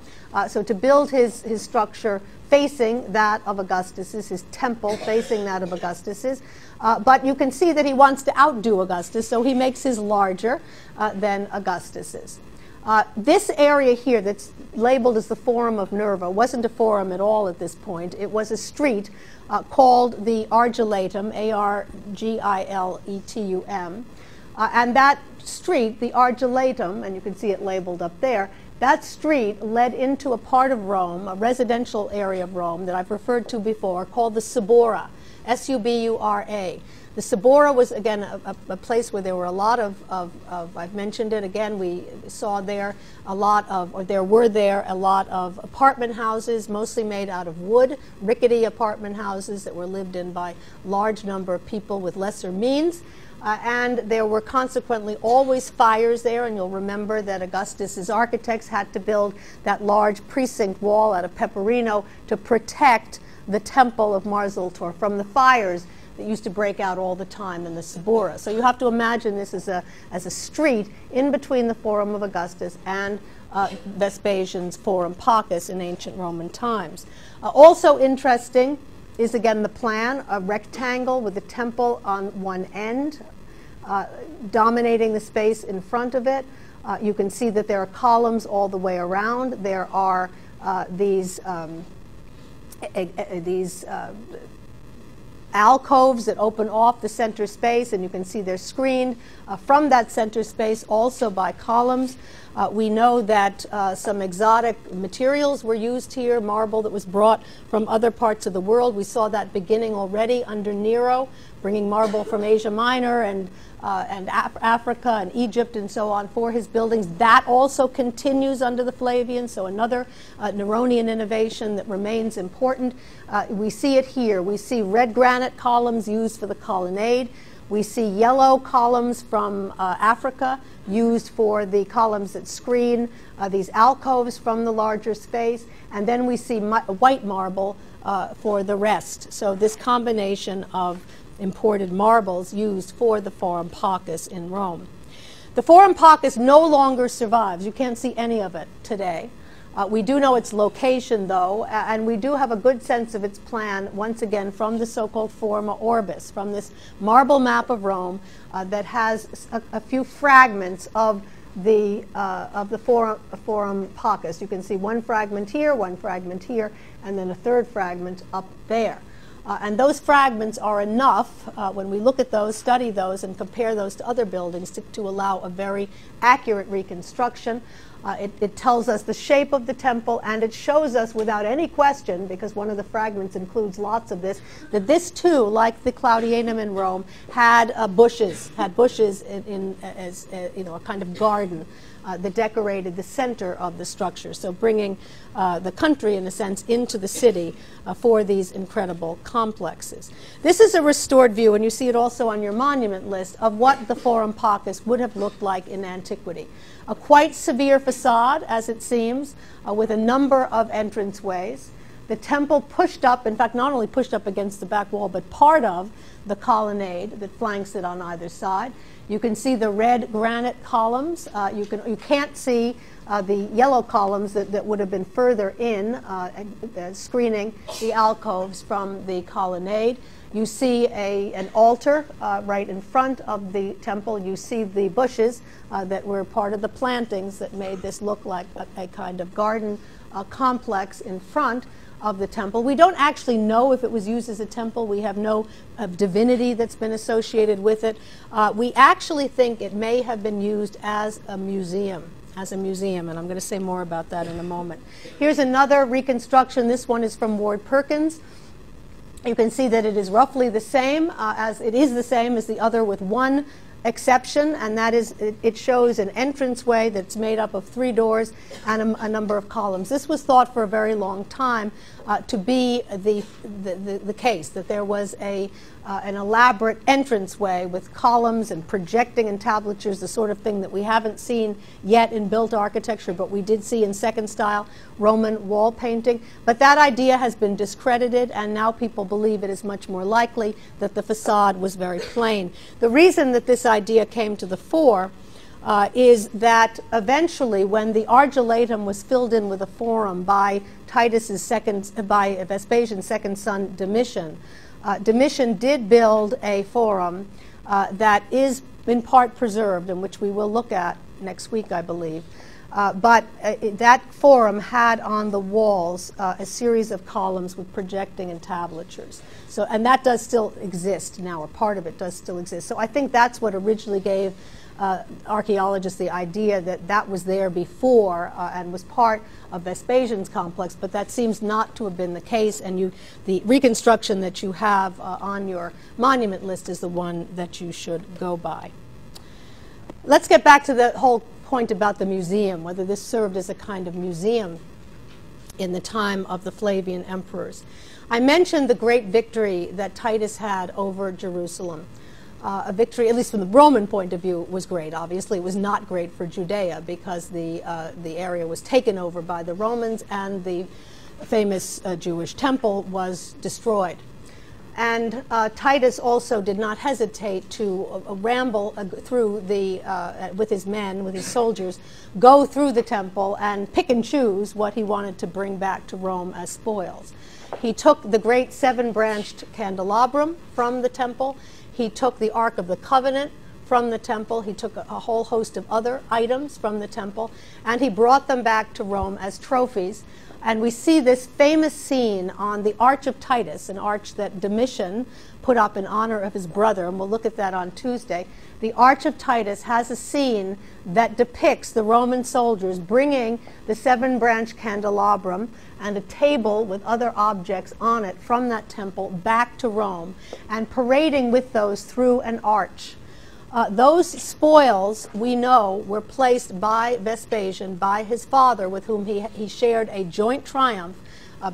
So to build his structure facing that of Augustus's, his temple facing that of Augustus's. But you can see that he wants to outdo Augustus, so he makes his larger than Augustus's. This area here that's labeled as the Forum of Nerva wasn't a forum at all at this point. It was a street called the Argiletum, A-R-G-I-L-E-T-U-M. And that street, the Argiletum, and you can see it labeled up there, that street led into a part of Rome, a residential area of Rome that I've referred to before, called the Subura, S-U-B-U-R-A. The Subura was, again, a place where there were a lot of I've mentioned it again, we saw there a lot of, or there were there a lot of apartment houses, mostly made out of wood, rickety apartment houses that were lived in by large number of people with lesser means. And there were consequently always fires there, and you'll remember that Augustus's architects had to build that large precinct wall out of Peperino to protect the temple of Mars Ultor from the fires that used to break out all the time in the Subura. So you have to imagine this as a street in between the Forum of Augustus and Vespasian's Forum Pacus in ancient Roman times. Also interesting is again the plan, a rectangle with the temple on one end, dominating the space in front of it. You can see that there are columns all the way around. There are these alcoves that open off the center space, and you can see they're screened from that center space also by columns. We know that some exotic materials were used here, marble that was brought from other parts of the world. We saw that beginning already under Nero, bringing marble from Asia Minor and Africa and Egypt and so on for his buildings. That also continues under the Flavians, so another Neronian innovation that remains important. We see it here. We see red granite columns used for the colonnade. We see yellow columns from Africa used for the columns that screen these alcoves from the larger space. And then we see white marble for the rest. So this combination of imported marbles used for the Forum Pacus in Rome. The Forum Pacus no longer survives. You can't see any of it today. We do know its location, though, and we do have a good sense of its plan, once again, from the so-called Forma Orbis, from this marble map of Rome that has a few fragments of the Forum Pacus. You can see one fragment here, and then a third fragment up there. And those fragments are enough, when we look at those, study those, and compare those to other buildings to allow a very accurate reconstruction. It tells us the shape of the temple, and it shows us without any question, because one of the fragments includes lots of this, that this too, like the Claudianum in Rome, had bushes in as a kind of garden that decorated the center of the structure. So bringing the country, in a sense, into the city for these incredible complexes. This is a restored view, and you see it also on your monument list, of what the Forum Pacus would have looked like in antiquity. A quite severe facade, as it seems, with a number of entranceways. The temple pushed up, in fact, not only pushed up against the back wall, but part of the colonnade that flanks it on either side. You can see the red granite columns. You can't see the yellow columns that would have been further in, screening the alcoves from the colonnade. You see an altar right in front of the temple. You see the bushes that were part of the plantings that made this look like a kind of garden complex in front of the temple. We don't actually know if it was used as a temple. We have no divinity that's been associated with it. We actually think it may have been used as a museum. And I'm going to say more about that in a moment. Here's another reconstruction. This one is from Ward Perkins. You can see that it is roughly the same as the other, with one exception, and that is it shows an entranceway that's made up of 3 doors and a number of columns. This was thought for a very long time to be the case, that there was an elaborate entranceway with columns and projecting entablatures, the sort of thing that we haven't seen yet in built architecture, but we did see in second style Roman wall painting. But that idea has been discredited, and now people believe it is much more likely that the facade was very plain. The reason that this idea came to the fore is that eventually, when the Argulatum was filled in with a forum by Vespasian's second son, Domitian, Domitian did build a forum that is in part preserved, and which we will look at next week, I believe. But that forum had on the walls a series of columns with projecting entablatures. So, and that does still exist now, or part of it does still exist. So I think that's what originally gave archaeologists the idea that that was there before and was part of Vespasian's complex, but that seems not to have been the case, and the reconstruction that you have on your monument list is the one that you should go by. Let's get back to the whole point about the museum, whether this served as a kind of museum in the time of the Flavian emperors. I mentioned the great victory that Titus had over Jerusalem. A victory, at least from the Roman point of view, was great. Obviously, it was not great for Judea, because the area was taken over by the Romans, and the famous Jewish temple was destroyed. And Titus also did not hesitate to ramble through with his men, with his soldiers, go through the temple and pick and choose what he wanted to bring back to Rome as spoils. He took the great 7-branched candelabrum from the temple. He took the Ark of the Covenant from the temple. He took a whole host of other items from the temple, and he brought them back to Rome as trophies. And we see this famous scene on the Arch of Titus, an arch that Domitian put up in honor of his brother, and we'll look at that on Tuesday. The Arch of Titus has a scene that depicts the Roman soldiers bringing the 7-branch candelabrum and a table with other objects on it from that temple back to Rome, and parading with those through an arch. Those spoils, we know, were placed by Vespasian, by his father, with whom he shared a joint triumph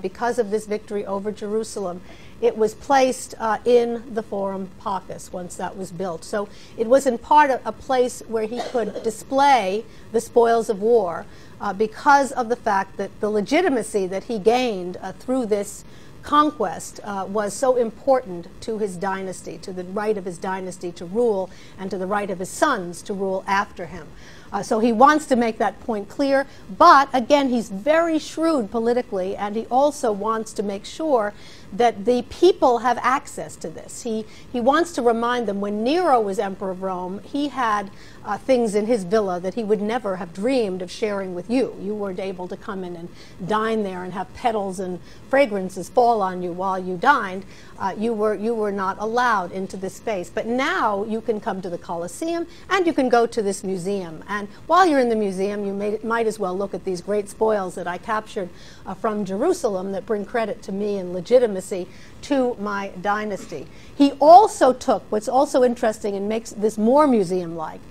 because of this victory over Jerusalem. It was placed in the Forum Pacus once that was built. So it was in part a place where he could display the spoils of war because of the fact that the legitimacy that he gained through this conquest was so important to his dynasty, to the right of his dynasty to rule, and to the right of his sons to rule after him. So he wants to make that point clear, but again, he's very shrewd politically, and he also wants to make sure that the people have access to this. He wants to remind them when Nero was emperor of Rome, he had things in his villa that he would never have dreamed of sharing with you. You weren't able to come in and dine there and have petals and fragrances fall on you while you dined. You were not allowed into this space. But now you can come to the Colosseum and you can go to this museum. And while you're in the museum, you might as well look at these great spoils that I captured from Jerusalem that bring credit to me and legitimacy to my dynasty. He also took, what's also interesting and makes this more museum-like,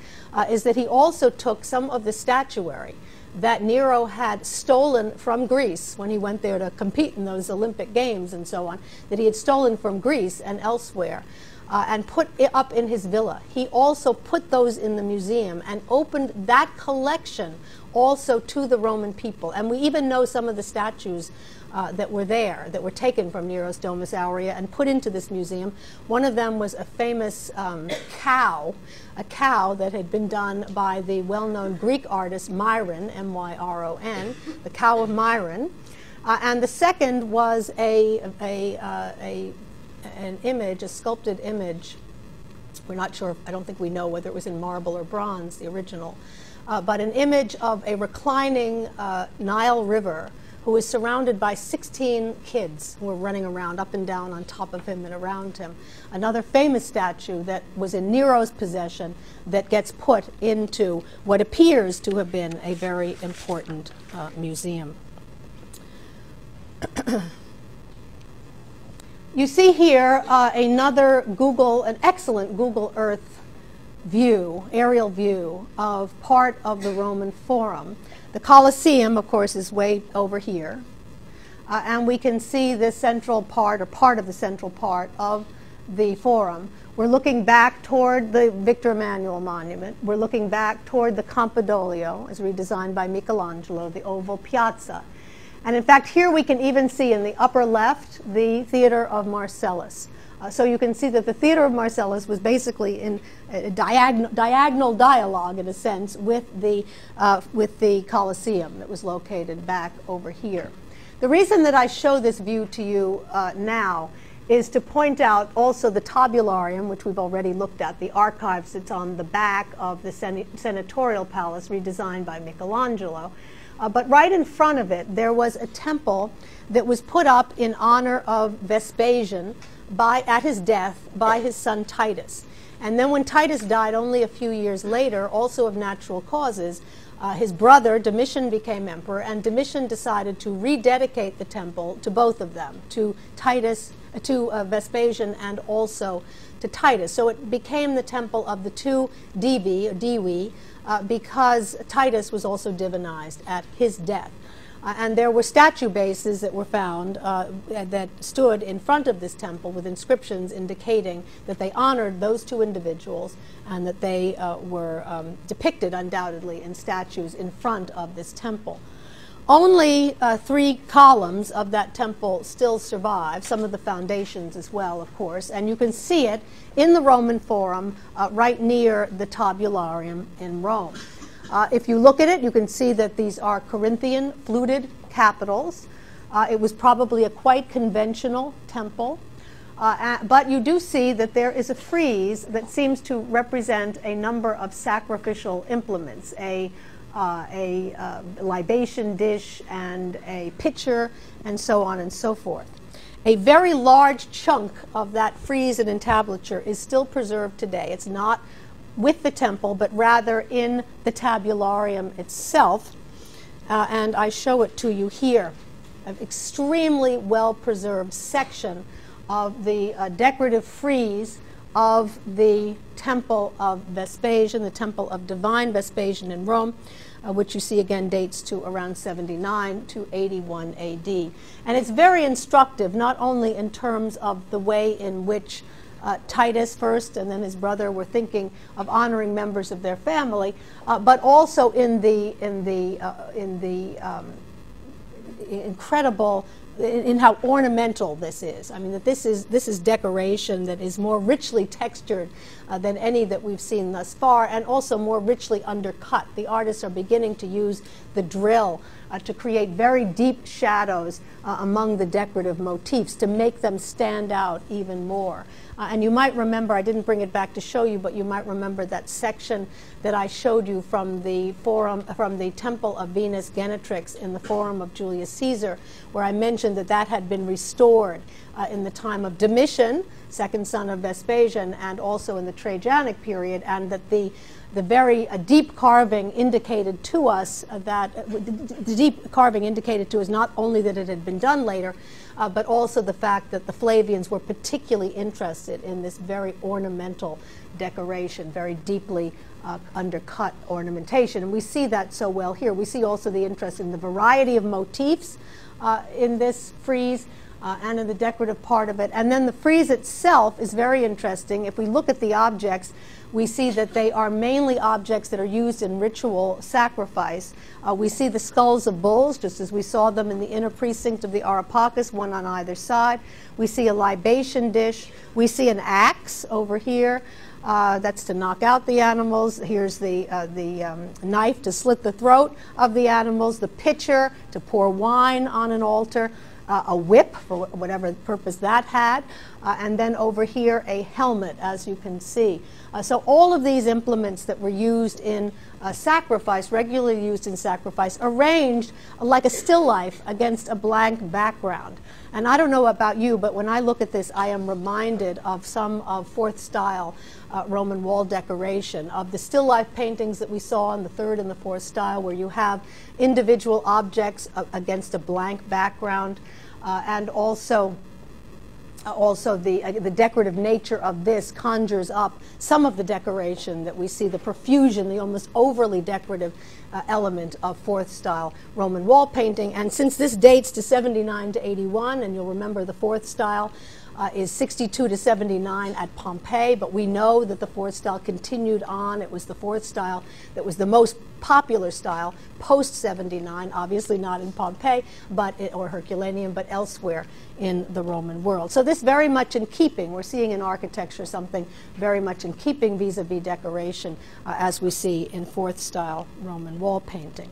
is that he also took some of the statuary that Nero had stolen from Greece when he went there to compete in those Olympic Games and so on, that he had stolen from Greece and elsewhere, and put it up in his villa. He also put those in the museum and opened that collection also to the Roman people. And we even know some of the statues that were there, that were taken from Nero's Domus Aurea and put into this museum. One of them was a famous cow, a cow that had been done by the well-known Greek artist Myron, M-Y-R-O-N, the cow of Myron. And the second was an image, a sculpted image. We're not sure, I don't think we know whether it was in marble or bronze, the original, but an image of a reclining Nile River who was surrounded by 16 kids who were running around up and down on top of him and around him. Another famous statue that was in Nero's possession that gets put into what appears to have been a very important museum. You see here another an excellent Google Earth view, aerial view of part of the Roman Forum. The Colosseum, of course, is way over here. And we can see the central part, or part of the central part of the Forum. We're looking back toward the Victor Emmanuel Monument. We're looking back toward the Campidoglio, as redesigned by Michelangelo, the oval piazza. And in fact, here we can even see in the upper left the Theater of Marcellus. So you can see that the Theater of Marcellus was basically in a diagonal dialogue, in a sense, with the Colosseum that was located back over here. The reason that I show this view to you now is to point out also the tabularium, which we've already looked at, the archives that's on the back of the senatorial palace, redesigned by Michelangelo. But right in front of it, there was a temple that was put up in honor of Vespasian at his death by his son Titus. And then when Titus died only a few years later, also of natural causes, his brother Domitian became emperor, and Domitian decided to rededicate the temple to both of them, to Vespasian and also to Titus. So it became the temple of the two Divi, because Titus was also divinized at his death. And there were statue bases that were found that stood in front of this temple with inscriptions indicating that they honored those two individuals and that they were depicted undoubtedly in statues in front of this temple. Only 3 columns of that temple still survive, some of the foundations as well, of course, and you can see it in the Roman Forum right near the Tabularium in Rome. If you look at it, you can see that these are Corinthian fluted capitals. It was probably a quite conventional temple, but you do see that there is a frieze that seems to represent a number of sacrificial implements, a libation dish and a pitcher and so on and so forth. A very large chunk of that frieze and entablature is still preserved today. It's not with the temple, but rather in the tabularium itself, and I show it to you here. An extremely well-preserved section of the decorative frieze of the temple of Vespasian, the temple of divine Vespasian in Rome, which you see again dates to around 79 to 81 AD. And it's very instructive, not only in terms of the way in which Titus first and then his brother were thinking of honoring members of their family, but also in the incredible how ornamental this is. I mean, that this is decoration that is more richly textured than any that we've seen thus far, and also more richly undercut. The artists are beginning to use the drill to create very deep shadows among the decorative motifs to make them stand out even more. And you might remember, I didn't bring it back to show you, but you might remember that section that I showed you from the Temple of Venus Genetrix in the Forum of Julius Caesar, where I mentioned that that had been restored in the time of Domitian, second son of Vespasian, and also in the Trajanic period, and that the very deep carving indicated to us not only that it had been done later, but also the fact that the Flavians were particularly interested in this very ornamental decoration, very deeply undercut ornamentation. And we see that so well here. We see also the interest in the variety of motifs in this frieze and in the decorative part of it. And then the frieze itself is very interesting. If we look at the objects, we see that they are mainly objects that are used in ritual sacrifice. We see the skulls of bulls, just as we saw them in the inner precinct of the Areopagus, one on either side. We see a libation dish. We see an axe over here. That's to knock out the animals. Here's the knife to slit the throat of the animals, the pitcher to pour wine on an altar, a whip for whatever purpose that had, and then over here a helmet, as you can see. So all of these implements that were used in sacrifice, regularly used in sacrifice, arranged like a still life against a blank background. And I don't know about you, but when I look at this, I am reminded of some of fourth style Roman wall decoration, of the still life paintings that we saw in the third and the fourth style, where you have individual objects against a blank background, and also the decorative nature of this conjures up some of the decoration that we see, the profusion, the almost overly decorative element of fourth style Roman wall painting. And since this dates to 79 to 81, and you'll remember the fourth style is 62 to 79 at Pompeii, but we know that the fourth style continued on. It was the fourth style that was the most popular style post 79, obviously not in Pompeii or Herculaneum, but elsewhere in the Roman world. So this very much in keeping. We're seeing in architecture something very much in keeping vis-a-vis decoration as we see in fourth style Roman wall painting.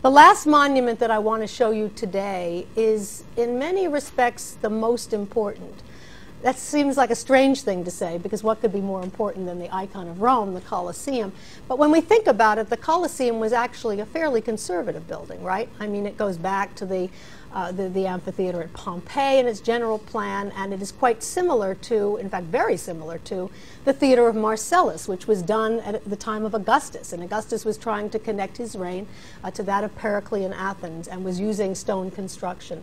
The last monument that I want to show you today is in many respects the most important. That seems like a strange thing to say, because what could be more important than the icon of Rome, the Colosseum? But when we think about it, the Colosseum was actually a fairly conservative building, right? I mean, it goes back to the amphitheater at Pompeii in its general plan, and it is quite similar to, in fact very similar to, the theater of Marcellus, which was done at the time of Augustus. And Augustus was trying to connect his reign to that of Periclean Athens and was using stone construction.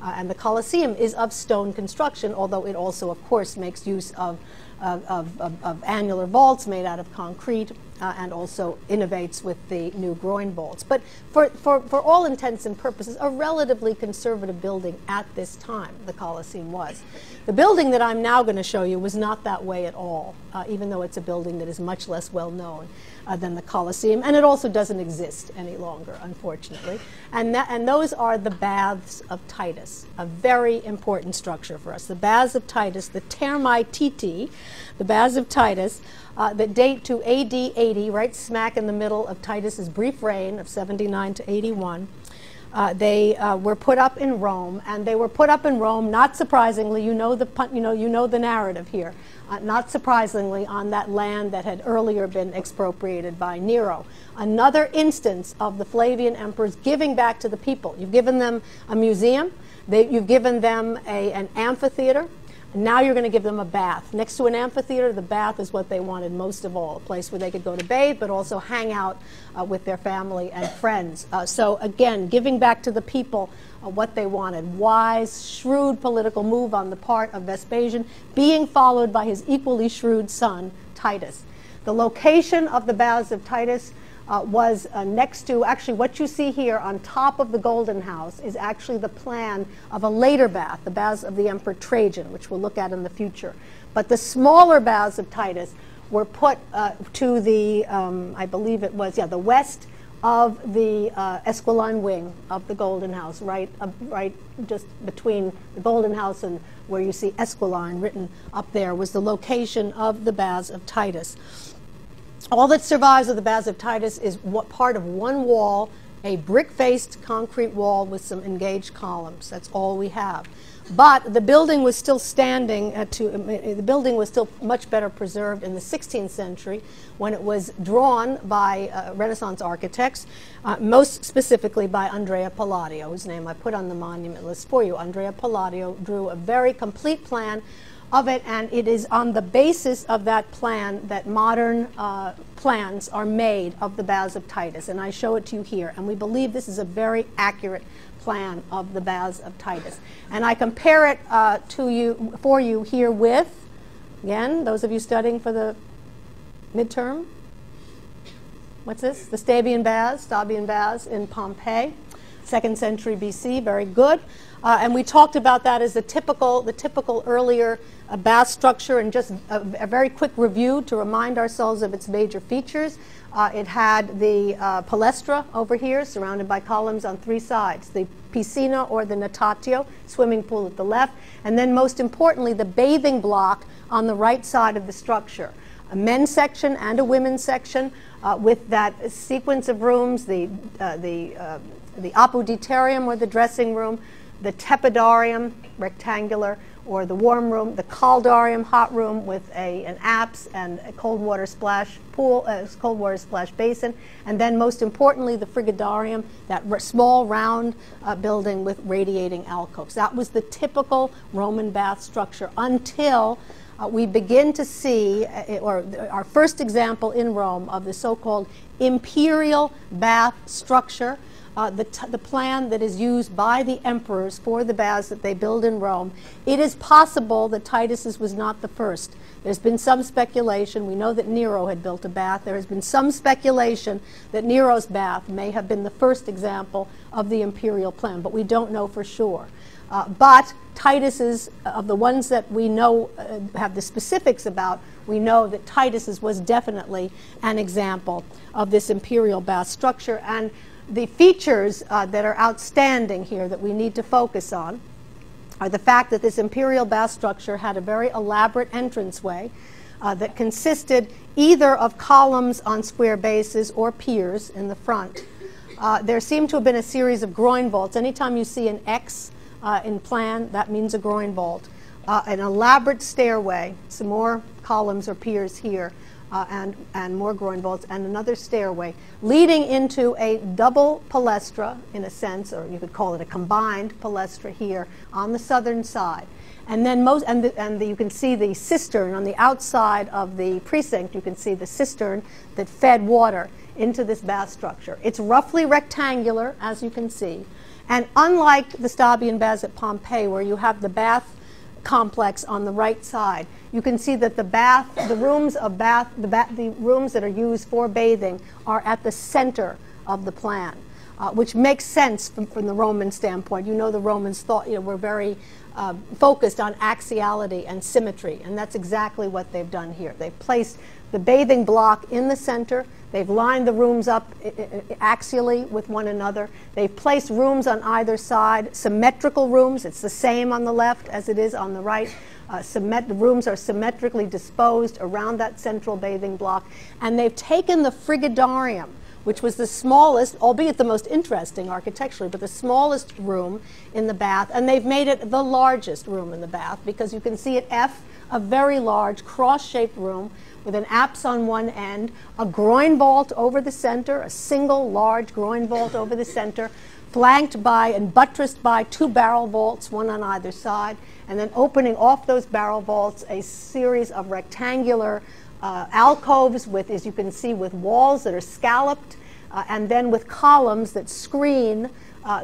And the Colosseum is of stone construction, although it also, of course, makes use of annular vaults made out of concrete, and also innovates with the new groin vaults. But for all intents and purposes, a relatively conservative building at this time, the Colosseum was. The building that I'm now going to show you was not that way at all, even though it's a building that is much less well known than the Colosseum, and it also doesn't exist any longer, unfortunately. And those are the Baths of Titus, a very important structure for us. The Baths of Titus, the Thermae Titi, the Baths of Titus, that date to AD 80, right smack in the middle of Titus's brief reign of 79 to 81. They were put up in Rome, and they were put up in Rome, not surprisingly, you know the narrative here, not surprisingly, on that land that had earlier been expropriated by Nero. Another instance of the Flavian emperors giving back to the people. You've given them a museum, you've given them an amphitheater. Now you're going to give them a bath. Next to an amphitheater, the bath is what they wanted most of all, a place where they could go to bathe, but also hang out with their family and friends. So again, giving back to the people what they wanted. Wise, shrewd political move on the part of Vespasian, being followed by his equally shrewd son, Titus. The location of the Baths of Titus was next to, actually what you see here on top of the Golden House is actually the plan of a later bath, the Baths of the Emperor Trajan, which we'll look at in the future. But the smaller Baths of Titus were put to the, I believe it was, the west of the Esquiline wing of the Golden House, right just between the Golden House and where you see Esquiline written up there, was the location of the Baths of Titus. All that survives of the Baths of Titus is part of one wall, a brick-faced concrete wall with some engaged columns. That's all we have. But the building was still standing, the building was still much better preserved in the 16th century when it was drawn by Renaissance architects, most specifically by Andrea Palladio, whose name I put on the monument list for you. Andrea Palladio drew a very complete plan of it, and it is on the basis of that plan that modern plans are made of the Baths of Titus, and I show it to you here. And we believe this is a very accurate plan of the Baths of Titus. And I compare it for you here with, again, those of you studying for the midterm, what's this? The Stabian Baths in Pompeii, 2nd century BC, very good. And we talked about that as the typical earlier bath structure, and just a very quick review to remind ourselves of its major features. It had the palestra over here, surrounded by columns on 3 sides, the piscina or the natatio, swimming pool at the left, and then most importantly the bathing block on the right side of the structure. A men's section and a women's section with that sequence of rooms, the apoditerium or the dressing room, the tepidarium, rectangular, or the warm room, the caldarium, hot room with an apse and a cold water splash pool, cold water splash basin, and then most importantly the frigidarium, that small round building with radiating alcoves. That was the typical Roman bath structure until we begin to see, or our first example in Rome of the so-called imperial bath structure. The plan that is used by the emperors for the baths that they build in Rome. It is possible that Titus's was not the first. There's been some speculation. We know that Nero had built a bath. There has been some speculation that Nero's bath may have been the first example of the imperial plan, but we don't know for sure. But Titus's, of the ones that we know have the specifics about, we know that Titus's was definitely an example of this imperial bath structure. And the features that are outstanding here that we need to focus on are the fact that this imperial bath structure had a very elaborate entranceway that consisted either of columns on square bases or piers in the front. There seemed to have been a series of groin vaults. Anytime you see an X in plan, that means a groin vault. An elaborate stairway, some more columns or piers here, and more groin vaults, and another stairway leading into a double palestra, in a sense, or you could call it a combined palestra here on the southern side. And then you can see the cistern on the outside of the precinct. You can see the cistern that fed water into this bath structure. It's roughly rectangular, as you can see, and unlike the Stabian Baths at Pompeii, where you have the bath complex on the right side, you can see that the rooms that are used for bathing are at the center of the plan, which makes sense from the Roman standpoint. You know, the Romans were very focused on axiality and symmetry, and that's exactly what they've done here. They've placed the bathing block in the center. They've lined the rooms up axially with one another. They've placed rooms on either side, symmetrical rooms. It's the same on the left as it is on the right. The rooms are symmetrically disposed around that central bathing block. And they've taken the frigidarium, which was the smallest, albeit the most interesting architecturally, but the smallest room in the bath, and they've made it the largest room in the bath, because you can see at F a very large cross-shaped room with an apse on one end, a groin vault over the center, a single large groin vault over the center, flanked by and buttressed by 2 barrel vaults, one on either side, and then opening off those barrel vaults a series of rectangular alcoves with, as you can see, with walls that are scalloped, and then with columns that screen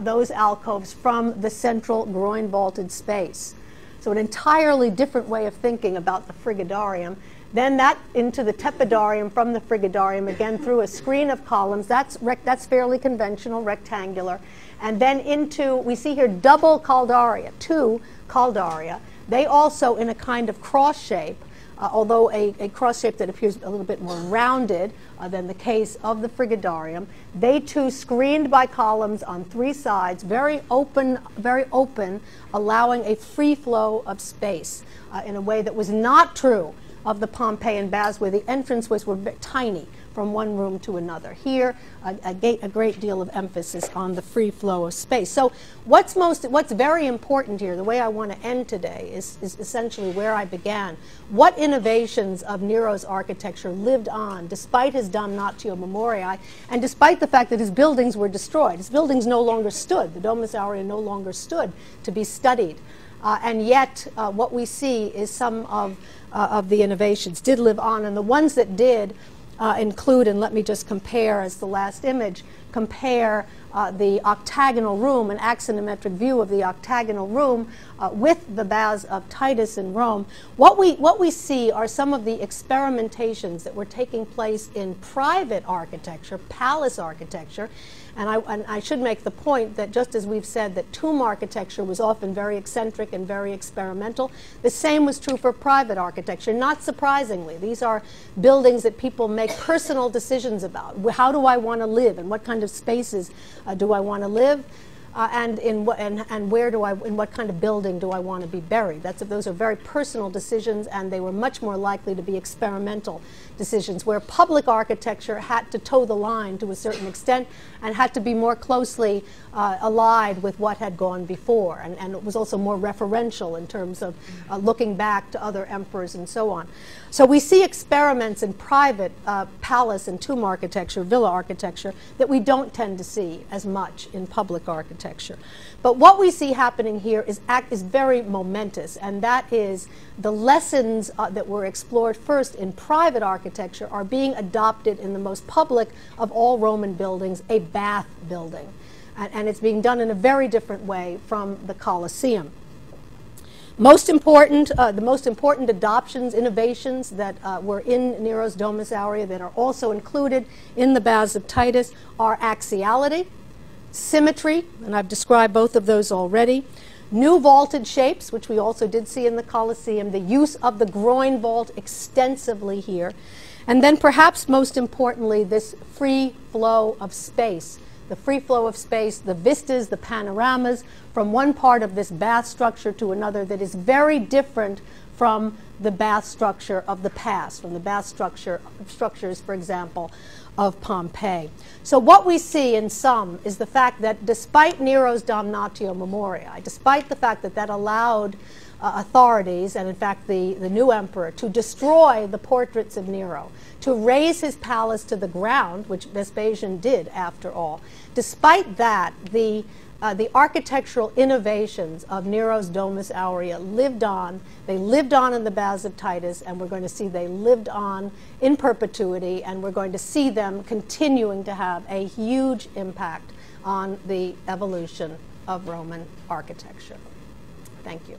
those alcoves from the central groin vaulted space. So an entirely different way of thinking about the frigidarium. Then that into the tepidarium, from the frigidarium, again through a screen of columns. That's fairly conventional, rectangular. And then into, we see here double caldaria, 2 caldaria. They also, in a kind of cross shape, although a cross shape that appears a little bit more rounded than the case of the Frigidarium. They too screened by columns on three sides, very open, allowing a free flow of space in a way that was not true of the Pompeian baths, where the entranceways were tiny from one room to another. Here, a great deal of emphasis on the free flow of space. So what's very important here, the way I want to end today, is essentially where I began. What innovations of Nero's architecture lived on despite his damnatio memoriae, and despite the fact that his buildings were destroyed. His buildings no longer stood. The Domus Aurea no longer stood to be studied. And yet, what we see is some of the innovations did live on, and the ones that did include, and let me just compare as the last image, compare the octagonal room, an axonometric view of the octagonal room with the baths of Titus in Rome. What we see are some of the experimentations that were taking place in private architecture, palace architecture. And I should make the point that just as we've said that tomb architecture was often very eccentric and very experimental, the same was true for private architecture. Not surprisingly, these are buildings that people make personal decisions about. How do I want to live, and what kind of spaces do I want to live? And where do in what kind of building do I want to be buried? Those are very personal decisions, and they were much more likely to be experimental decisions, where public architecture had to toe the line to a certain extent and had to be more closely allied with what had gone before, and it was also more referential in terms of looking back to other emperors and so on. So we see experiments in private palace and tomb architecture, villa architecture, that we don't tend to see as much in public architecture. But what we see happening here is very momentous, and that is the lessons that were explored first in private architecture are being adopted in the most public of all Roman buildings, a bath building. And it's being done in a very different way from the Colosseum. The most important adoptions, innovations that were in Nero's Domus Aurea that are also included in the baths of Titus are axiality, symmetry, and I've described both of those already, new vaulted shapes, which we also did see in the Colosseum, the use of the groin vault extensively here, and then perhaps most importantly, this free flow of space. The free flow of space, the vistas, the panoramas from one part of this bath structure to another that is very different from the bath structure of the past, from the bath structures, for example, of Pompeii. So what we see in sum is the fact that despite Nero's damnatio memoriae, despite the fact that that allowed authorities, and in fact the new emperor, to destroy the portraits of Nero, to raise his palace to the ground, which Vespasian did after all, despite that, the architectural innovations of Nero's Domus Aurea lived on. They lived on in the baths of Titus, and we're going to see they lived on in perpetuity, and we're going to see them continuing to have a huge impact on the evolution of Roman architecture. Thank you.